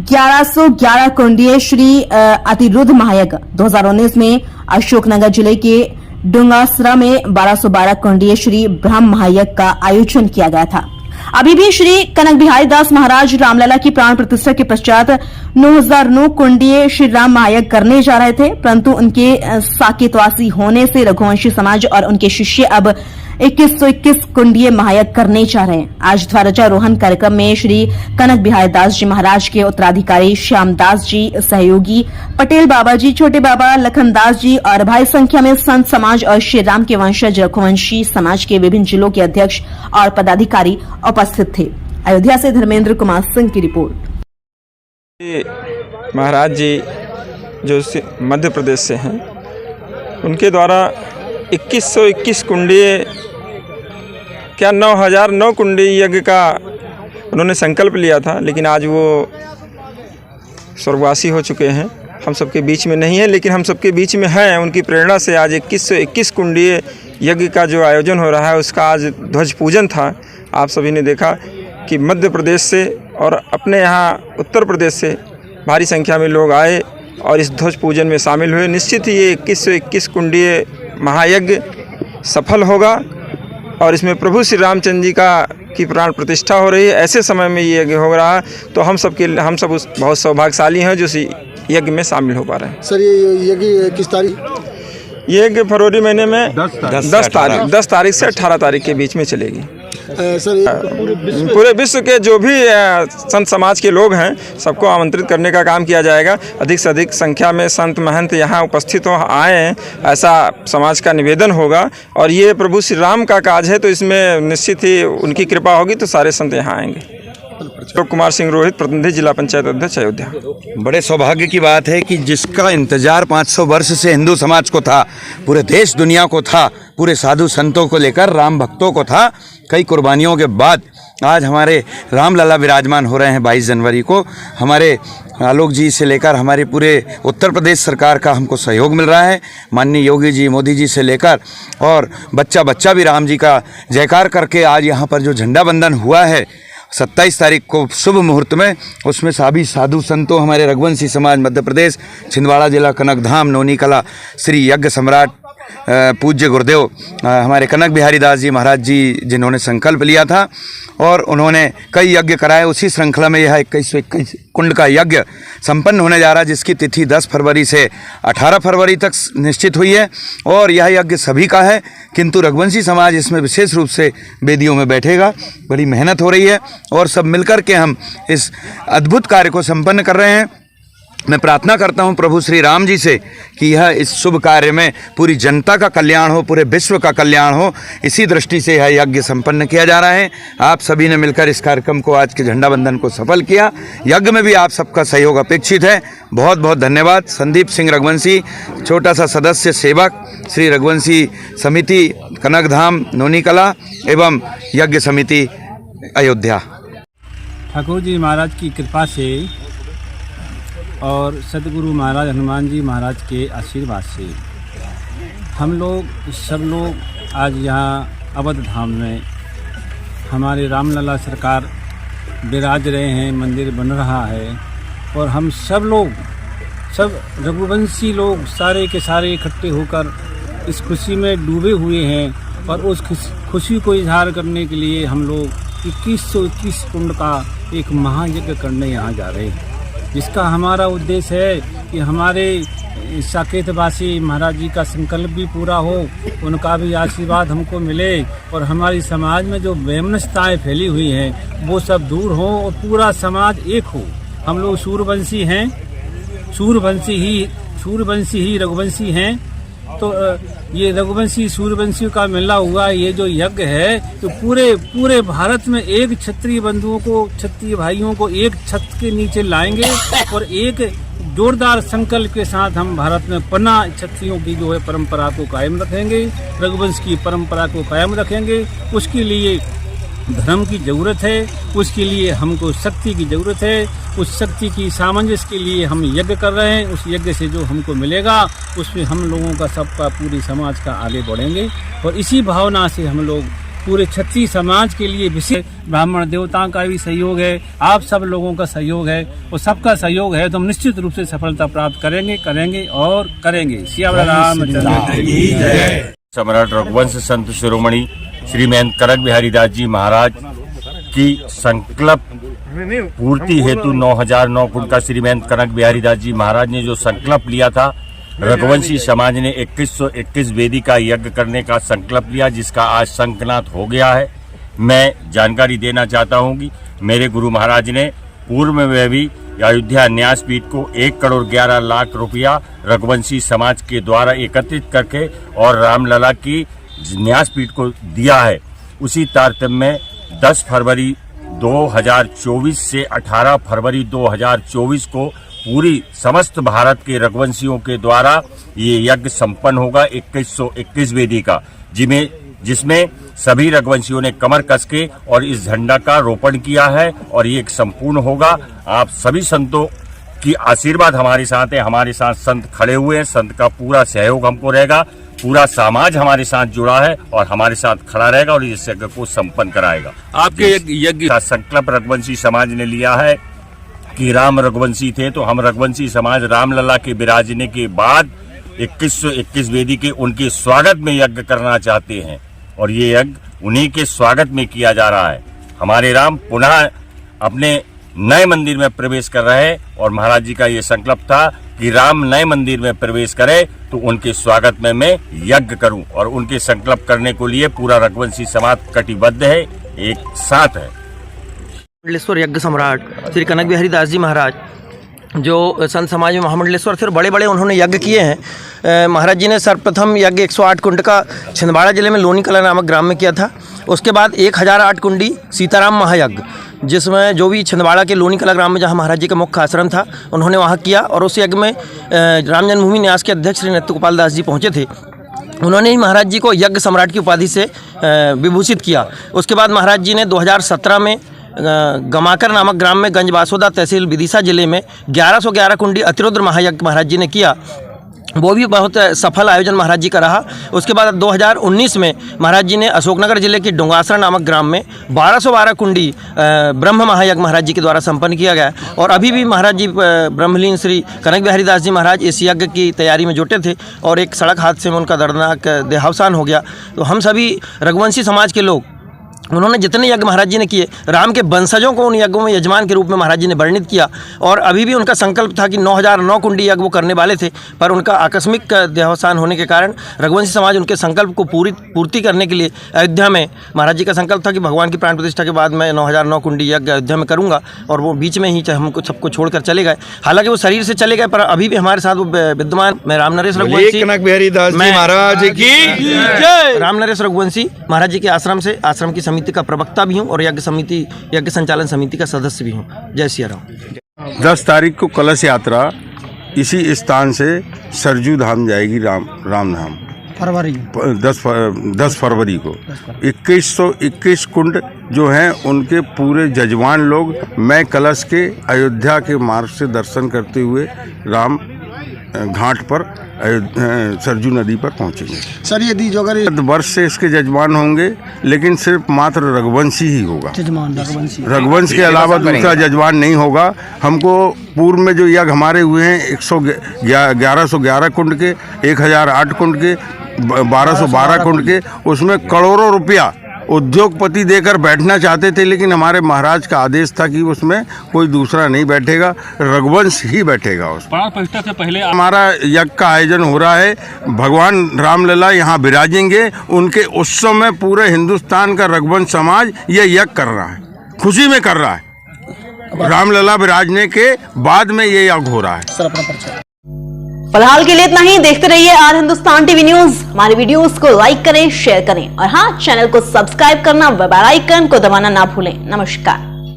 1111 कुंडीय श्री अतिरुद्ध महायज्ञ, 2019 में अशोकनगर जिले के डुंगासरा में 1212 कुंडीय श्री ब्रह्म महायज्ञ का आयोजन किया गया था। अभी भी श्री कनक बिहारी दास महाराज रामलला की प्राण प्रतिष्ठा के पश्चात 9009 कुंडीय श्री राम महायज्ञ करने जा रहे थे, परंतु उनके साकेतवासी होने से रघुवंशी समाज और उनके शिष्य अब 2121 कुंडीय महायज्ञ करने जा रहे हैं। आज ध्वजारोहण कार्यक्रम में श्री कनक बिहारी दास जी महाराज के उत्तराधिकारी श्यामदास जी, सहयोगी पटेल बाबा जी, छोटे बाबा लखनदास जी और भारी संख्या में संत समाज और श्री राम के वंशज रघुवंशी समाज के विभिन्न जिलों के अध्यक्ष और पदाधिकारी उपस्थित थे। अयोध्या से धर्मेंद्र कुमार सिंह की रिपोर्ट। महाराज जी जो मध्य प्रदेश से हैं, उनके द्वारा 2121 कुंडीय 9009 कुंडीय यज्ञ का उन्होंने संकल्प लिया था, लेकिन आज वो स्वर्गवासी हो चुके हैं, हम सबके बीच में नहीं है, लेकिन हम सबके बीच में हैं। उनकी प्रेरणा से आज 2121 कुंडीय यज्ञ का जो आयोजन हो रहा है, उसका आज ध्वज पूजन था। आप सभी ने देखा कि मध्य प्रदेश से और अपने यहाँ उत्तर प्रदेश से भारी संख्या में लोग आए और इस ध्वज पूजन में शामिल हुए। निश्चित ही ये 2121 कुंडीय महायज्ञ सफल होगा और इसमें प्रभु श्री रामचंद्र जी की प्राण प्रतिष्ठा हो रही है। ऐसे समय में ये यज्ञ हो रहा है, तो हम सब बहुत सौभाग्यशाली हैं जो इस यज्ञ में शामिल हो पा रहे हैं। सर, ये यज्ञ किस तारीख? ये यज्ञ फरवरी महीने में 10 तारीख से 18 तारीख के बीच में चलेगी। सर, पूरे विश्व के जो भी संत समाज के लोग हैं, सबको आमंत्रित करने का काम किया जाएगा। अधिक से अधिक संख्या में संत महंत यहाँ उपस्थित आए, ऐसा समाज का निवेदन होगा। और ये प्रभु श्री राम का काज है, तो इसमें निश्चित ही उनकी कृपा होगी, तो सारे संत यहाँ आएंगे। कुमार सिंह रोहित, प्रतिनिधि जिला पंचायत अध्यक्ष अयोध्या। बड़े सौभाग्य की बात है कि जिसका इंतजार 500 वर्ष से हिंदू समाज को था, पूरे देश दुनिया को था, पूरे साधु संतों को लेकर राम भक्तों को था, कई कुर्बानियों के बाद आज हमारे रामलला विराजमान हो रहे हैं। 22 जनवरी को हमारे आलोक जी से लेकर हमारे पूरे उत्तर प्रदेश सरकार का हमको सहयोग मिल रहा है। माननीय योगी जी, मोदी जी से लेकर और बच्चा भी राम जी का जयकार करके आज यहाँ पर जो झंडा बंधन हुआ है 27 तारीख को शुभ मुहूर्त में, उसमें सभी साधु संतों, हमारे रघुवंशी समाज मध्य प्रदेश, छिंदवाड़ा जिला कनकधाम, नौनी कला, श्री यज्ञ सम्राट पूज्य गुरुदेव हमारे कनक बिहारी दास जी महाराज जी, जिन्होंने संकल्प लिया था और उन्होंने कई यज्ञ कराए, उसी श्रृंखला में यह 2121 कुंड का यज्ञ संपन्न होने जा रहा है, जिसकी तिथि 10 फरवरी से 18 फरवरी तक निश्चित हुई है। और यह यज्ञ सभी का है, किंतु रघुवंशी समाज इसमें विशेष रूप से वेदियों में बैठेगा। बड़ी मेहनत हो रही है और सब मिलकर के हम इस अद्भुत कार्य को संपन्न कर रहे हैं। मैं प्रार्थना करता हूं प्रभु श्री राम जी से कि यह इस शुभ कार्य में पूरी जनता का कल्याण हो, पूरे विश्व का कल्याण हो, इसी दृष्टि से यह यज्ञ संपन्न किया जा रहा है। आप सभी ने मिलकर इस कार्यक्रम को, आज के झंडा बंधन को सफल किया। यज्ञ में भी आप सबका सहयोग अपेक्षित है। बहुत बहुत धन्यवाद। संदीप सिंह रघुवंशी, छोटा सा सदस्य सेवक, श्री रघुवंशी समिति कनकधाम नौनी कला एवं यज्ञ समिति अयोध्या। ठाकुर जी महाराज की कृपा से और सदगुरु महाराज हनुमान जी महाराज के आशीर्वाद से हम लोग सब लोग आज यहाँ अवध धाम में हमारे रामलला सरकार विराज रहे हैं, मंदिर बन रहा है और हम सब लोग सब रघुवंशी लोग सारे के सारे इकट्ठे होकर इस खुशी में डूबे हुए हैं और उस खुशी को इजहार करने के लिए हम लोग 2121 कुंड का एक महायज्ञ करने यहाँ जा रहे हैं, जिसका हमारा उद्देश्य है कि हमारे साकेतवासी महाराज जी का संकल्प भी पूरा हो, उनका भी आशीर्वाद हमको मिले और हमारी समाज में जो वैमनस्यताएं फैली हुई हैं वो सब दूर हो और पूरा समाज एक हो। हम लोग सूर्यवंशी हैं, सूर्यवंशी ही रघुवंशी हैं। तो ये रघुवंशी सूर्यवंशियों का मिला हुआ ये जो यज्ञ है, तो पूरे भारत में एक क्षत्रिय बंधुओं को, क्षत्रिय भाइयों को एक छत के नीचे लाएंगे और एक जोरदार संकल्प के साथ हम भारत में पन्ना क्षत्रियों की जो है परंपरा को कायम रखेंगे, रघुवंश की परंपरा को कायम रखेंगे। उसके लिए धर्म की जरूरत है, उसके लिए हमको शक्ति की जरूरत है, उस शक्ति की सामंजस्य के लिए हम यज्ञ कर रहे हैं। उस यज्ञ से जो हमको मिलेगा उसमें हम लोगों का सबका पूरी समाज का आगे बढ़ेंगे और इसी भावना से हम लोग पूरे क्षत्रिय समाज के लिए विशेष ब्राह्मण देवताओं का भी सहयोग है, आप सब लोगों का सहयोग है और सबका सहयोग है तो हम निश्चित रूप से सफलता प्राप्त करेंगे और करेंगे। सियावर रामचंद्र की जय। सम्राट रघुवंश संत शिरोमणि श्री महंत करक बिहारी दास जी महाराज की संकल्प पूर्ति हेतु 9009 कुंड का श्री महंत करक बिहारी दास जी महाराज ने जो संकल्प लिया था, रघुवंशी समाज ने 2121 वेदी का यज्ञ करने का संकल्प लिया, जिसका आज संकनात हो गया है। मैं जानकारी देना चाहता हूं कि मेरे गुरु महाराज ने पूर्व में भी अयोध्या न्यासपीठ को 1,11,00,000 रुपया रघुवंशी समाज के द्वारा एकत्रित करके और रामलला की न्यासपीठ को दिया है। उसी तारतम्य में 10 फरवरी 2024 से 18 फरवरी 2024 को पूरी समस्त भारत के रघुवंशियों के द्वारा ये यज्ञ संपन्न होगा 2121 वेदी का, जिसमें सभी रघुवंशियों ने कमर कस के और इस झंडा का रोपण किया है और ये एक संपूर्ण होगा। आप सभी संतों की आशीर्वाद हमारे साथ है, हमारे साथ संत खड़े हुए हैं, संत का पूरा सहयोग हमको रहेगा, पूरा समाज हमारे साथ जुड़ा है और हमारे साथ खड़ा रहेगा और इस यज्ञ को संपन्न कराएगा। आपके यज्ञ का संकल्प रघुवंशी समाज ने लिया है कि राम रघुवंशी थे तो हम रघुवंशी समाज रामलला के विराजने के बाद 2121 वेदी के उनके स्वागत में यज्ञ करना चाहते हैं और ये यज्ञ उन्हीं के स्वागत में किया जा रहा है। हमारे राम पुनः अपने नए मंदिर में प्रवेश कर रहे हैं और महाराज जी का ये संकल्प था कि राम नए मंदिर में प्रवेश करे तो उनके स्वागत में मैं यज्ञ करूं और उनके संकल्प करने को लिए पूरा रघुवंशी समाज कटिबद्ध है, एक साथ है। महामंडलेश्वर यज्ञ सम्राट श्री कनक बिहारी दास जी महाराज जो संत समाज में महामंडलेश्वर थे, बड़े बड़े उन्होंने यज्ञ किए हैं। महाराज जी ने सर्वप्रथम यज्ञ 108 कुंड का छिंदवाड़ा जिले में लोनी कला नामक ग्राम में किया था। उसके बाद 1008 कुंडी सीताराम महायज्ञ, जिसमें जो भी छिंदवाड़ा के लोनी कला ग्राम में जहाँ महाराज जी का मुख्य आश्रम था उन्होंने वहाँ किया और उस यज्ञ में राम जन्मभूमि न्यास के अध्यक्ष श्री नृत्य गोपाल दास जी पहुँचे थे। उन्होंने ही महाराज जी को यज्ञ सम्राट की उपाधि से विभूषित किया। उसके बाद महाराज जी ने 2017 में गमाकर नामक ग्राम में गंजबासोदा तहसील विदिशा जिले में 1111 कुंडी अतिरुद्र महायज्ञ महाराज जी ने किया। वो भी बहुत सफल आयोजन महाराज जी का रहा। उसके बाद 2019 में महाराज जी ने अशोकनगर जिले के डोंगासरा नामक ग्राम में 1212 कुंडी ब्रह्म महायज्ञ महाराज जी के द्वारा संपन्न किया गया और अभी भी महाराज जी ब्रह्मलीन श्री कनक बिहारी दास जी महाराज इस यज्ञ की तैयारी में जुटे थे और एक सड़क हादसे में उनका दर्दनाक देहावसान हो गया। तो हम सभी रघुवंशी समाज के लोग, उन्होंने जितने यज्ञ महाराज जी ने किए, राम के वंशजों को उन यज्ञों में यजमान के रूप में महाराज जी ने वर्णित किया और अभी भी उनका संकल्प था कि 9009 कुंडी यज्ञ वो करने वाले थे, पर उनका आकस्मिक देहावसान होने के कारण रघुवंशी समाज उनके संकल्प को पूर्ति करने के लिए अयोध्या में महाराज जी का संकल्प था कि भगवान की प्राण प्रतिष्ठा के बाद मैं 9009 कुंडी यज्ञ अयोध्या में करूँगा और वो बीच में ही हमको सबको छोड़कर चले गए। हालांकि वो शरीर से चले गए पर अभी भी हमारे साथ वो विद्यमान। मैं राम नरेश रघुवंशी कनक बिहारी दास जी महाराज की राम नरेश रघुवंशी महाराज जी के आश्रम से आश्रम की समिति का प्रवक्ता भी हूँ और यज्ञ संचालन समिति का सदस्य भी हूँ। जय सिया राम। 10 तारीख को कलश यात्रा इसी स्थान से सरजू धाम जाएगी, राम धाम फरवरी 10 फरवरी को। 2121 कुंड जो हैं उनके पूरे जजमान लोग मैं कलश के अयोध्या के मार्ग से दर्शन करते हुए राम घाट पर सरजू नदी पर पहुंचेंगे। सर यदि जो अगर वर्ष से इसके जजमान होंगे, लेकिन सिर्फ मात्र रघुवंशी ही होगा। रघुवंश के अलावा दूसरा जजमान नहीं होगा। हमको पूर्व में जो यज्ञ हमारे हुए हैं 1111 कुंड के, 1008 कुंड के, 1212 कुंड के, उसमें करोड़ों रुपया उद्योगपति देकर बैठना चाहते थे, लेकिन हमारे महाराज का आदेश था कि उसमें कोई दूसरा नहीं बैठेगा, रघुवंश ही बैठेगा। उस प्राण प्रतिष्ठा से पहले हमारा यज्ञ का आयोजन हो रहा है। भगवान रामलला यहाँ विराजेंगे। उनके उत्सव में पूरे हिंदुस्तान का रघुवंश समाज ये यज्ञ कर रहा है, खुशी में कर रहा है। रामलला विराजने के बाद में ये यज्ञ हो रहा है। फिलहाल के लिए इतना ही। देखते रहिए आर हिंदुस्तान टीवी न्यूज। हमारी वीडियोस को लाइक करें, शेयर करें और हाँ, चैनल को सब्सक्राइब करना, बेल आइकन को दबाना ना भूलें। नमस्कार।